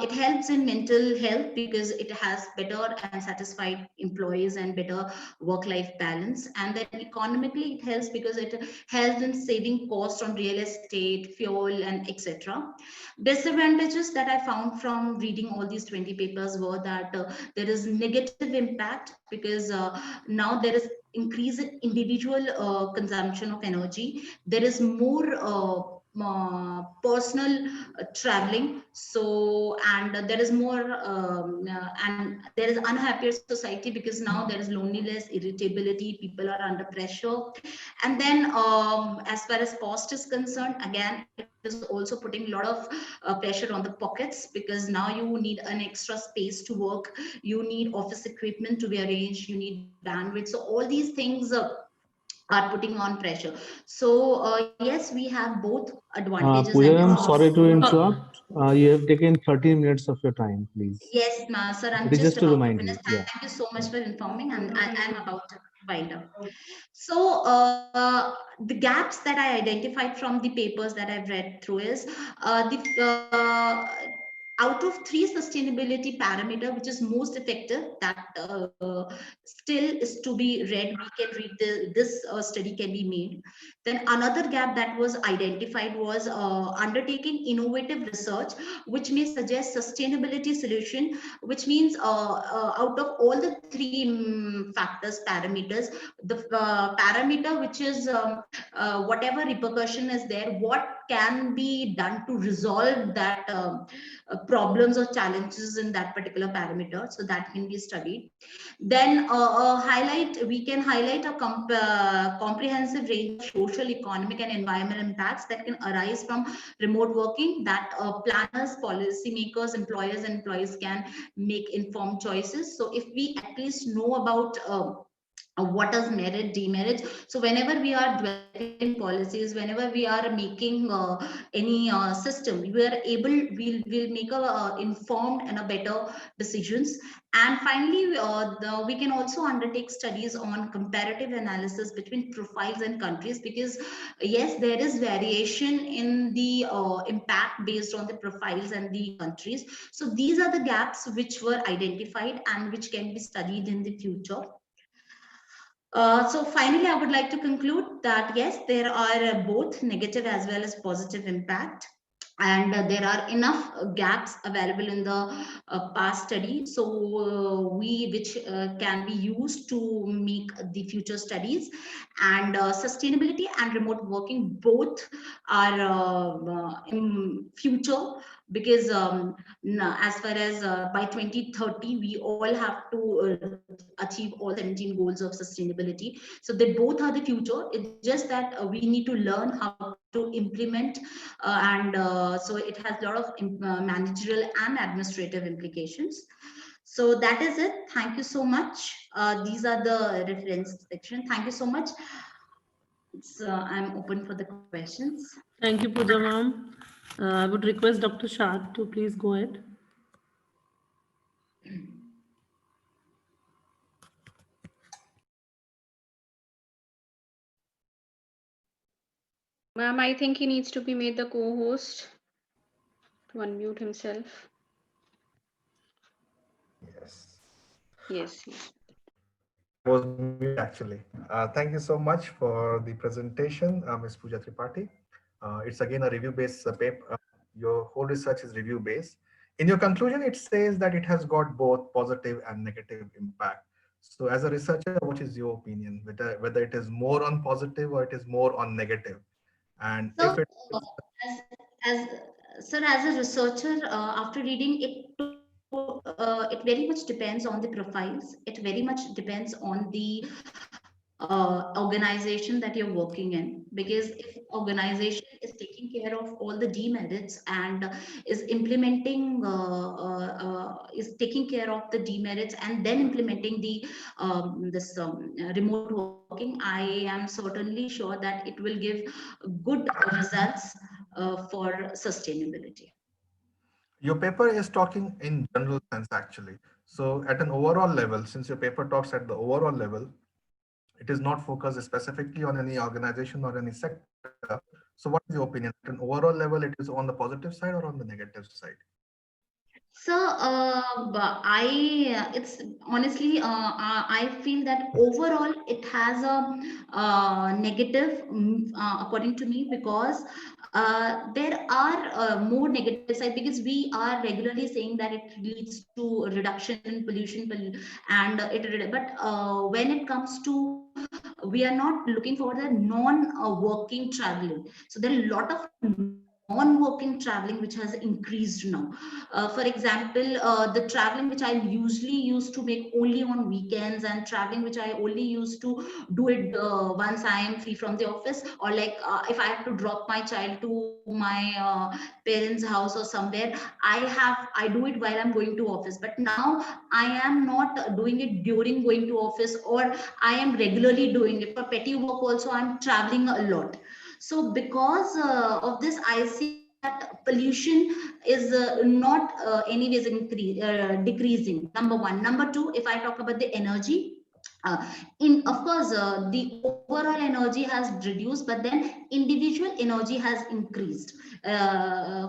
it helps in mental health because it has better and satisfied employees and better work-life balance. And then economically, it helps because it helps in saving costs on real estate, fuel, and etc. Disadvantages that I found from reading all these 20 papers were that there is negative impact because now there is increase in individual consumption of energy. There is more personal traveling, so and there is more and there is unhappier society because now there is loneliness, irritability, people are under pressure. And then as far as cost is concerned, again, it is also putting a lot of pressure on the pockets, because now you need an extra space to work, you need office equipment to be arranged, you need bandwidth. So all these things are putting on pressure. So yes, we have both advantages Pooja, and I'm sorry to disadvantages. interrupt. You have taken 13 minutes of your time, please. Yes, sir, I'm It is just to about to remind finish. you. Yeah. Thank you so much for informing, and I'm about to wind up. So the gaps that I identified from the papers that I've read through is out of 3 sustainability parameter, which is most effective, that still is to be read. We can read this study can be made. Then another gap that was identified was undertaking innovative research, which may suggest sustainability solution, which means out of all the 3 factors, parameters, the parameter which is whatever repercussion is there, what can be done to resolve that problems or challenges in that particular parameter, so that can be studied. Then we can highlight a comprehensive range of social, economic, and environmental impacts that can arise from remote working, that planners, policymakers, employers, and employees can make informed choices. So if we at least know about what is merit, demerit, so whenever we are developing policies, whenever we are making any system, we'll make a informed and a better decisions. And finally, we can also undertake studies on comparative analysis between profiles and countries, because yes, there is variation in the impact based on the profiles and the countries. So these are the gaps which were identified and which can be studied in the future. So finally, I would like to conclude that yes, there are both negative as well as positive impact. and there are enough gaps available in the past study, so which can be used to make the future studies. And sustainability and remote working both are in future, because as far as by 2030 we all have to achieve all 17 goals of sustainability. So they both are the future. It's just that we need to learn how to implement, and so it has a lot of managerial and administrative implications. So that is it. Thank you so much. These are the reference section. Thank you so much. I'm open for the questions. Thank you, Pooja ma'am. I would request Dr. Shad to please go ahead. Ma'am, I think he needs to be made the co-host to unmute himself. Yes. Yes. Yes. Was me actually. Thank you so much for the presentation, Ms. Pooja Tripathi. It's again a review-based paper. Your whole research is review-based. In your conclusion, it says that it has got both positive and negative impact. So as a researcher, what is your opinion? Whether it is more on positive or it is more on negative? And So, if it as a researcher, after reading it, it very much depends on the profiles. It very much depends on the organization that you're working in, because if organization is taking care of all the demerits and is implementing is taking care of the demerits and then implementing the remote working, I am certainly sure that it will give good results for sustainability. your paper is talking in general sense actually. So at an overall level, since your paper talks at the overall level, it is not focused specifically on any organization or any sector. So what is your opinion? At an overall level, it is on the positive side or on the negative side? So it's honestly, I feel that overall it has a negative, according to me, because there are more negative side, because we are regularly saying that it leads to reduction in pollution, and but when it comes to, we are not looking for the non-working traveling. So there are a lot of non-working traveling which has increased now. For example, the traveling which I usually used to make only on weekends, and traveling which I only used to do it once I am free from the office, or like if I have to drop my child to my parents' house or somewhere, I do it while I'm going to office. But now I am not doing it during going to office, or I am regularly doing it for petty work. Also, I'm traveling a lot. So because of this, I see that pollution is not anyways decreasing. Number one. Number two, if I talk about the energy, of course the overall energy has reduced, but then individual energy has increased.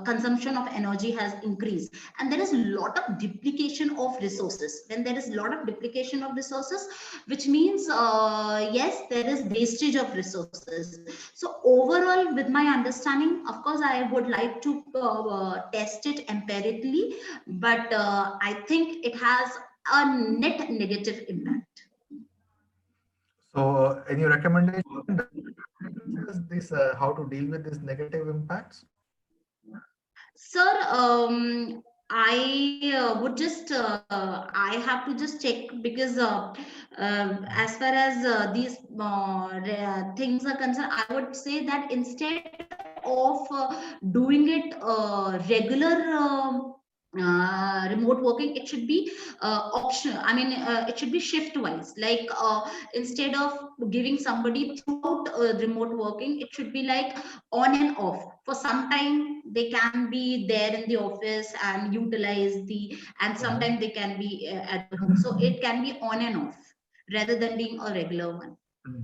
Consumption of energy has increased, and there is a lot of duplication of resources. When there is a lot of duplication of resources, which means yes, there is wastage of resources. So overall, with my understanding, of course I would like to test it empirically, but I think it has a net negative impact. So any recommendation this how to deal with these negative impacts? Sir, I would just I have to just check, because as far as these things are concerned, I would say that instead of doing it regular remote working, it should be optional. I mean, it should be shift wise. Like instead of giving somebody throughout remote working, it should be like on and off. For some time they can be there in the office and utilize the, and sometimes they can be at home. So it can be on and off rather than being a regular one.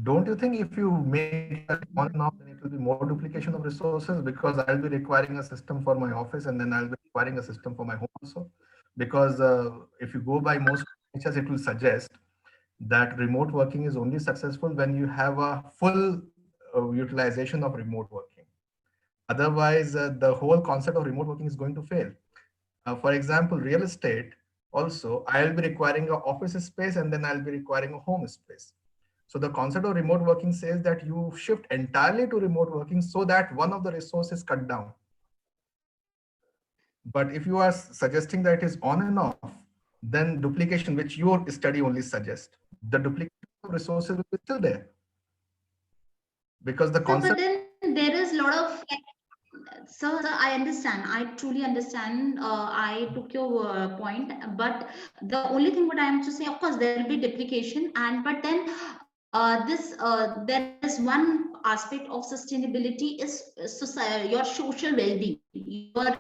Don't you think if you make that on and off, then it will be more duplication of resources, because I'll be requiring a system for my office and then I'll be requiring a system for my home also? Because if you go by most features, it will suggest that remote working is only successful when you have a full utilization of remote working. Otherwise, the whole concept of remote working is going to fail. For example, real estate, also, I'll be requiring an office space and then I'll be requiring a home space. So the concept of remote working says that you shift entirely to remote working so that one of the resources cut down. But if you are suggesting that it is on and off, then duplication, which your study only suggests, the duplication of resources will be still there. Because the concept. But then there is a lot of. So I understand. I truly understand. I took your point, but the only thing what I am to say, of course, there will be duplication, and but then there is one aspect of sustainability is your social well-being, your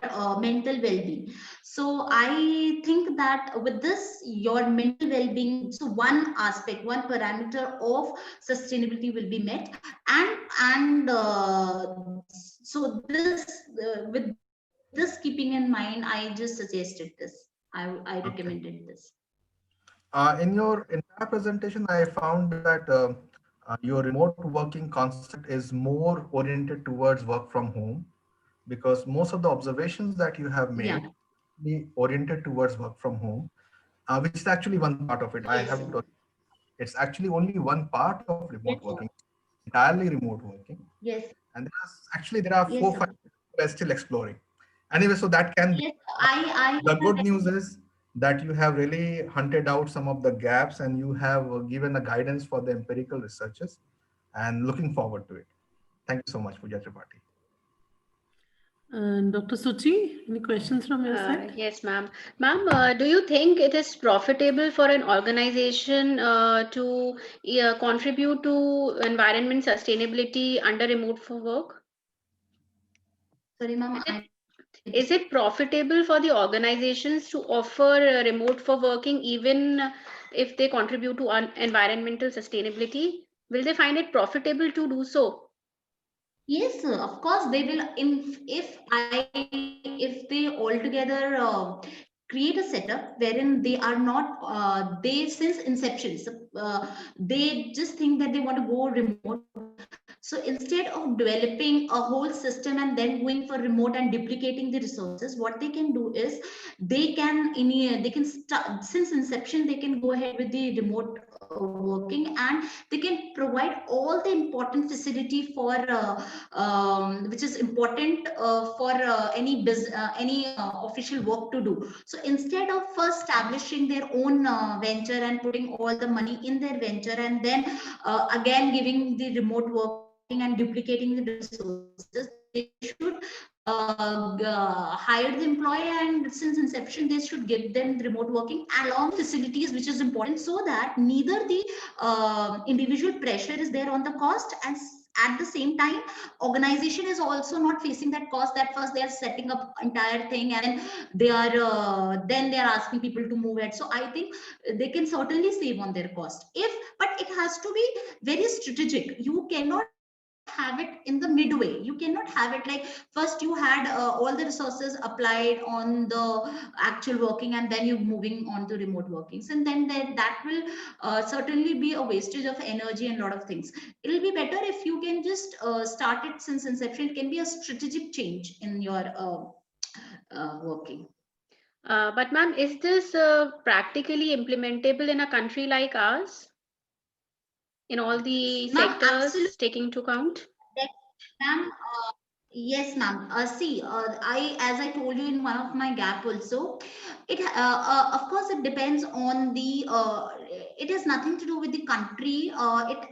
mental well-being. So I think that with this, your mental well-being, so one aspect, one parameter of sustainability will be met, and so this with this keeping in mind, I just suggested this. I recommended this. In your entire presentation, I found that your remote working concept is more oriented towards work from home, because most of the observations that you have made be oriented towards work from home, which is actually one part of it. I have to, it's actually only one part of remote working, entirely remote working. Yes. And there are 4-5 we're still exploring. Anyway, so that can be. The good news is that you have really hunted out some of the gaps and you have given a guidance for the empirical researchers, and looking forward to it. Thank you so much, Pooja Tripathi. And Dr. Suchi, any questions from your side? Yes, ma'am. Ma'am, do you think it is profitable for an organization to contribute to environment sustainability under remote for work? Sorry, ma'am. Is it profitable for the organizations to offer remote for working even if they contribute to environmental sustainability? Will they find it profitable to do so? Yes, of course they will. If they altogether create a setup wherein they are not they since inception, they just think that they want to go remote. So instead of developing a whole system and then going for remote and duplicating the resources, what they can do is they can start since inception. They can go ahead with the remote working, and they can provide all the important facility for which is important for any official work to do. So instead of first establishing their own venture and putting all the money in their venture, and then again giving the remote working and duplicating the resources, they should hire the employee, and since inception they should give them remote working along facilities, which is important, so that neither the individual pressure is there on the cost, and at the same time organization is also not facing that cost, that first they are setting up entire thing and they are then they are asking people to move it. So I think they can certainly save on their cost, but it has to be very strategic. You cannot have it in the midway. You cannot have it like first you had all the resources applied on the actual working, and then you're moving on to remote workings, and then that will certainly be a wastage of energy and a lot of things. It'll be better if you can just start it since inception. It can be a strategic change in your working. But ma'am, is this practically implementable in a country like ours? In all the sectors taking into account? Ma'am, yes, ma'am. See, as I told you in one of my gap also, it of course it depends on the. It has nothing to do with the country.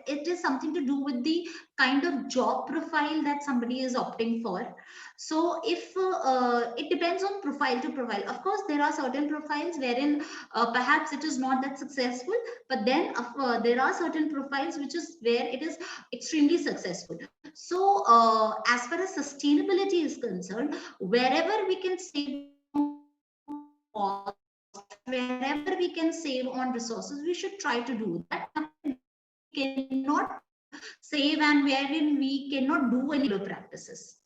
It is something to do with the kind of job profile that somebody is opting for. So if it depends on profile to profile. Of course, there are certain profiles wherein perhaps it is not that successful, but then there are certain profiles which is where it is extremely successful. So as far as sustainability is concerned, wherever we can save cost, wherever we can save on resources, we should try to do that. We cannot save and wherein we cannot do any practices.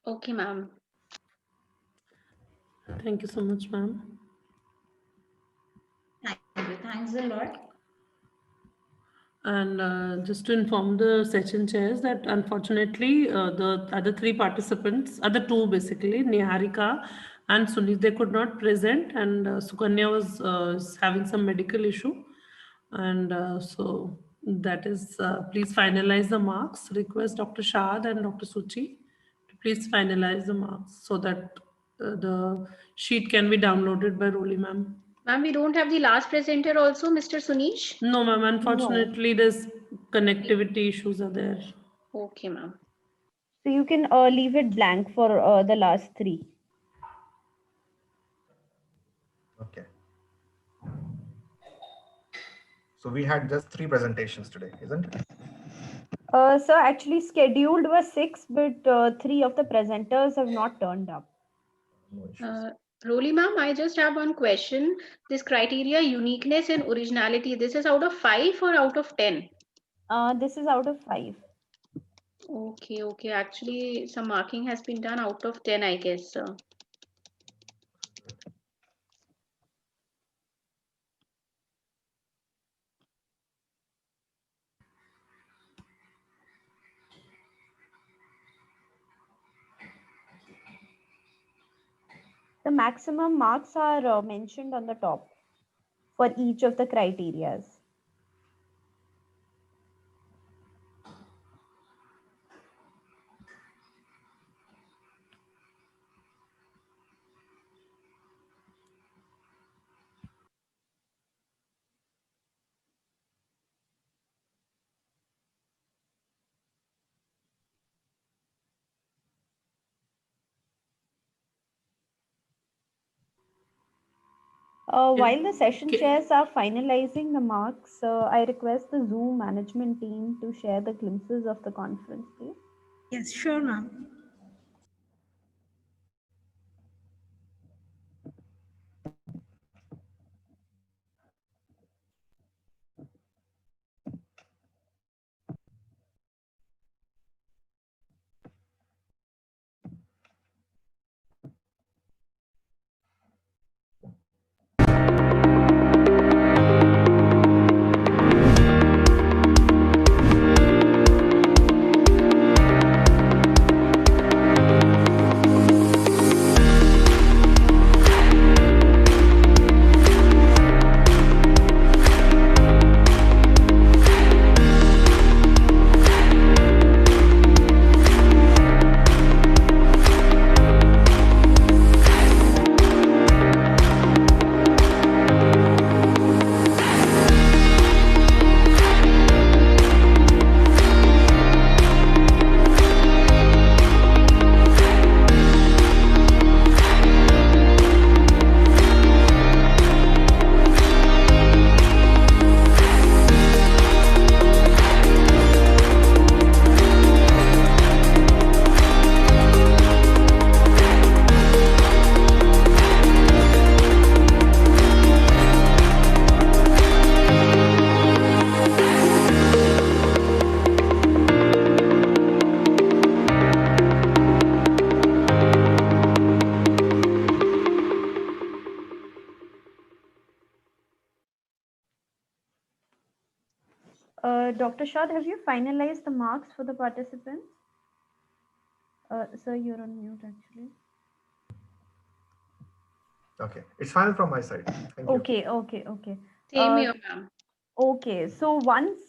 Okay, ma'am. Thank you so much, ma'am. Thank you. Thanks a lot. And just to inform the session chairs that unfortunately the other three participants, other two basically, Niharika and Sunit, they could not present, and Sukanya was having some medical issue. And so that is, please finalize the marks. Request Dr. Shad and Dr. Suchi to please finalize the marks so that the sheet can be downloaded by Roli ma'am. Ma'am, we don't have the last presenter also, Mr. Sunish? No, ma'am, unfortunately, there's connectivity issues are there. Okay, ma'am. So you can leave it blank for the last three. Okay. So we had just 3 presentations today, isn't it? So actually scheduled were 6, but 3 of the presenters have not turned up. No issues. Roli ma'am, I just have one question. This criteria, uniqueness and originality, this is out of 5 or out of 10? This is out of 5. Okay, okay. Actually, some marking has been done out of 10, I guess. The maximum marks are mentioned on the top for each of the criterias. While the session chairs are finalizing the marks, I request the Zoom management team to share the glimpses of the conference, please. Yes, sure, ma'am. Dr. Shad, have you finalized the marks for the participants? Sir, you're on mute actually. Okay, it's fine from my side. Thank you. Okay. Same here, ma'am. Okay, so once,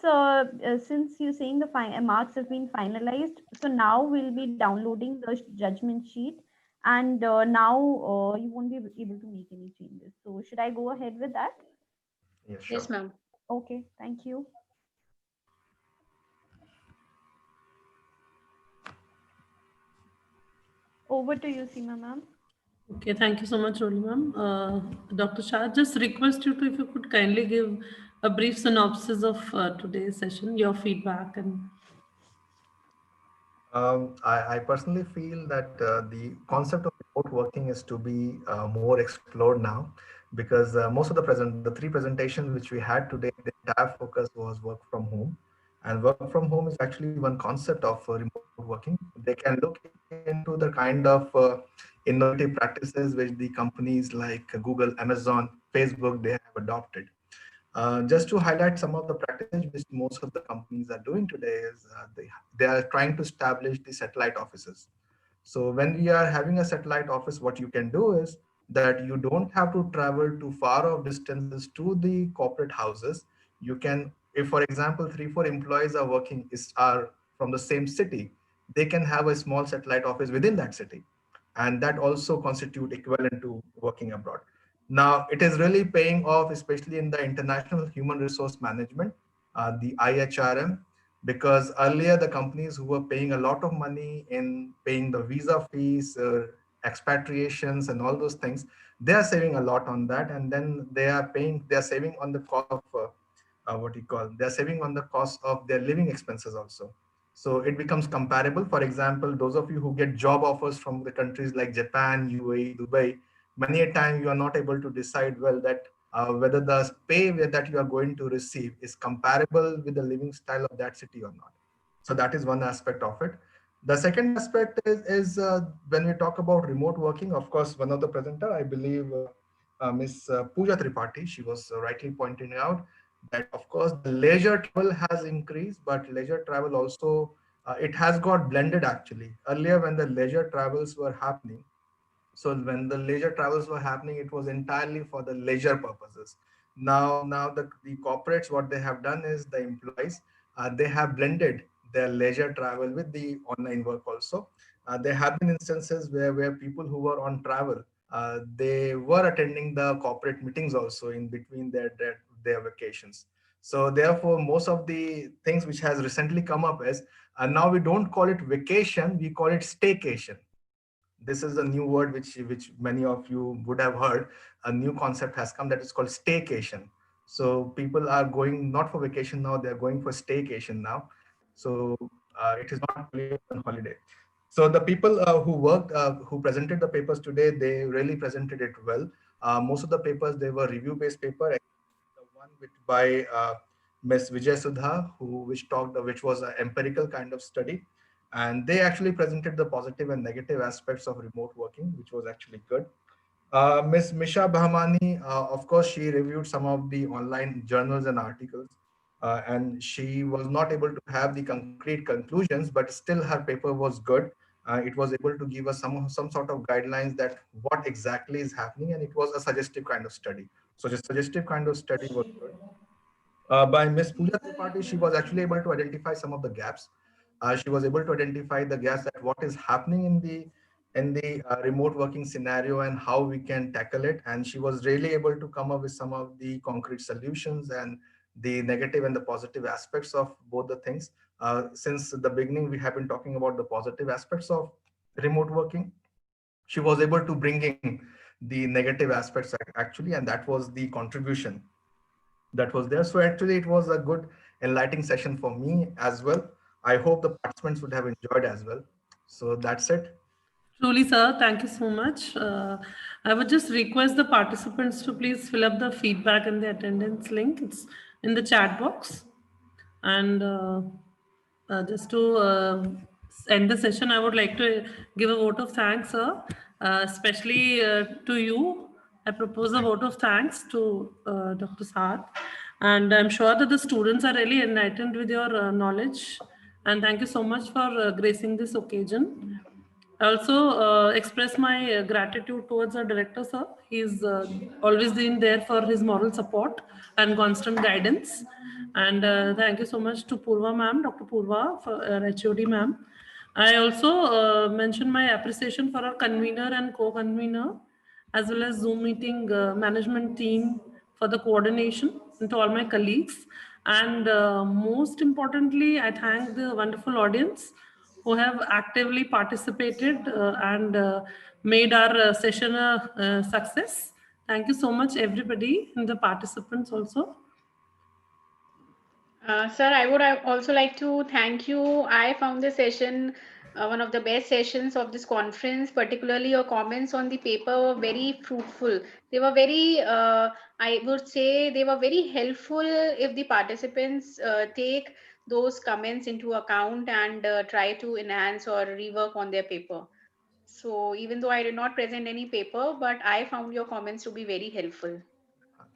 since you're saying the marks have been finalized, so now we'll be downloading the judgment sheet, and now you won't be able to make any changes. So should I go ahead with that? Yes, sure. Yes, ma'am. Okay, thank you. Over to you, Seema ma'am. Okay, thank you so much, Roli ma'am. Dr. Shah, just request you to, if you could kindly give a brief synopsis of today's session, your feedback. And I personally feel that the concept of remote working is to be more explored now, because most of the 3 presentations which we had today, the entire focus was work from home. And work from home is actually one concept of remote working. They can look into the kind of innovative practices which the companies like Google, Amazon, Facebook, they have adopted. Just to highlight some of the practices which most of the companies are doing today is they are trying to establish the satellite offices. So when we are having a satellite office, what you can do is that you don't have to travel to far off distances to the corporate houses. You can, if for example, 3-4 employees are are from the same city, they can have a small satellite office within that city. And that also constitute equivalent to working abroad. Now, it is really paying off, especially in the international human resource management, the IHRM, because earlier the companies who were paying a lot of money in paying the visa fees, expatriations and all those things, they are saving a lot on that. And then they are saving on the cost of they're saving on the cost of their living expenses also. So it becomes comparable. For example, those of you who get job offers from the countries like Japan, UAE, Dubai, many a time you are not able to decide well that whether the pay that you are going to receive is comparable with the living style of that city or not. So that is one aspect of it. The second aspect is when we talk about remote working, of course, one of the presenter, I believe Ms. Pooja Tripathi, she was rightly pointing out that of course the leisure travel has increased, but leisure travel also, it has got blended actually. Earlier when the leisure travels were happening, so when the leisure travels were happening, it was entirely for the leisure purposes. Now the corporates, what they have done is the employees, they have blended their leisure travel with the online work also. There have been instances where people who were on travel, they were attending the corporate meetings also in between their vacations. So therefore, most of the things which has recently come up is, now we don't call it vacation, we call it staycation. This is a new word which many of you would have heard. A new concept has come that is called staycation. So people are going not for vacation now, they're going for staycation now. So it is not really on holiday. So the people who worked, who presented the papers today, they really presented it well. Most of the papers, they were review-based paper. The one by Ms. Vijay Sudha, which was an empirical kind of study. And they actually presented the positive and negative aspects of remote working, which was actually good. Ms. Misha Bahmani, of course, she reviewed some of the online journals and articles, and she was not able to have the concrete conclusions, but still her paper was good. It was able to give us some sort of guidelines that what exactly is happening, and it was a suggestive kind of study. So the suggestive kind of study was good. By Ms. Pooja Tripathi, she was actually able to identify some of the gaps. She was able to identify the gaps that what is happening in the remote working scenario and how we can tackle it. And she was really able to come up with some of the concrete solutions and the negative and the positive aspects of both the things. Since the beginning, we have been talking about the positive aspects of remote working. She was able to bring in the negative aspects actually, and that was the contribution that was there. So actually it was a good enlightening session for me as well. I hope the participants would have enjoyed as well. So that's it. Truly, sir, thank you so much. I would just request the participants to please fill up the feedback and the attendance link. It's in the chat box. And just to end the session, I would like to give a vote of thanks, sir, especially to you. I propose a vote of thanks to Dr. Saad. And I'm sure that the students are really enlightened with your knowledge. And thank you so much for gracing this occasion. I also express my gratitude towards our director, sir. He's always been there for his moral support and constant guidance. And thank you so much to Purva ma'am, Dr. Purva, for HOD ma'am. I also mention my appreciation for our convener and co-convener, as well as Zoom meeting management team for the coordination, and to all my colleagues. And most importantly, I thank the wonderful audience who have actively participated and made our session a success. Thank you so much, everybody, and the participants also. Sir, I would also like to thank you. I found this session one of the best sessions of this conference. Particularly your comments on the paper were very fruitful. They were very, I would say they were very helpful if the participants take those comments into account and try to enhance or rework on their paper. So even though I did not present any paper, but I found your comments to be very helpful.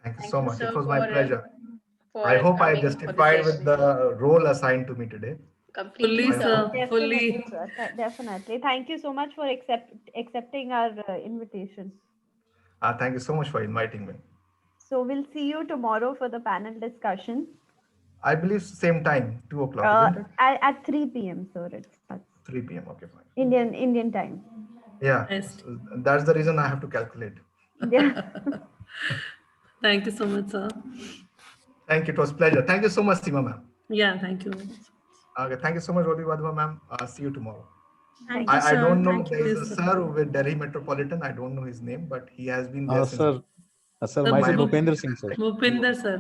Thank you so much. Sir, It was my pleasure. for I hope I coming for the justified with session. the role assigned to me today. Completely, Fully, I sir. hope- Fully. Definitely, sir. Definitely. Thank you so much for accepting our invitation. Thank you so much for inviting me. So we'll see you tomorrow for the panel discussion I believe same time, 2 o'clock, isn't it? at 3 p.m. So that's 3 p.m. Okay, fine. Indian time. Yeah, Nice. so that's the reason I have to calculate. Yeah. Thank you so much, sir. Thank you. It was a pleasure. Thank you so much, Seema ma'am. Yeah, thank you. Okay, thank you so much, Robi Wadhwa ma'am. See you tomorrow. Thank you, I sir. don't know. Thank you. There is a Yes, sir. sir with Delhi Metropolitan. I don't know his name, but he has been there since. Sir, sir, Sir, myself, my- Bhupender Singh, sir. Bhupinder, sir.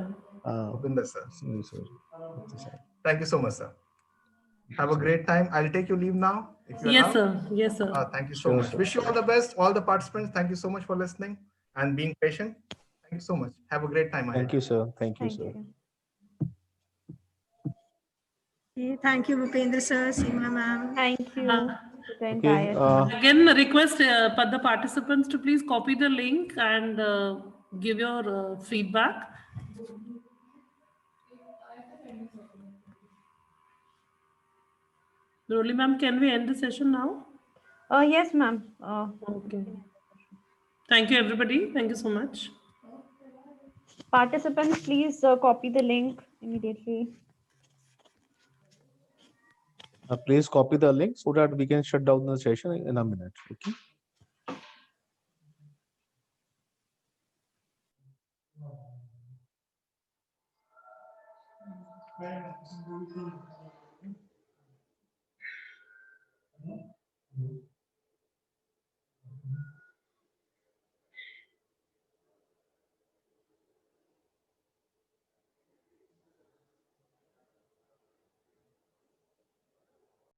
Bhupinder sir. See you, sir. Okay, sir. Thank you so much, sir. Have a great time. I'll take your leave now. If you Yes, allow. sir. Yes, sir. Thank you so Sure, much. sir. Wish you all the best, all the participants. Thank you so much for listening and being patient. Thank you so much. Have a great time ahead. Thank you, sir. Thank you, Thank sir. you. Thank you, Bhupendra sir, Seema ma'am. Thank you Uh, to the Okay, entire team. Again, request the participants to please copy the link and give your feedback. Roli ma'am, can we end the session now? Yes, ma'am. Okay. Thank you, everybody. Thank you so much. Participants, please copy the link immediately. please copy the link so that we can shut down the session in a minute. Okay.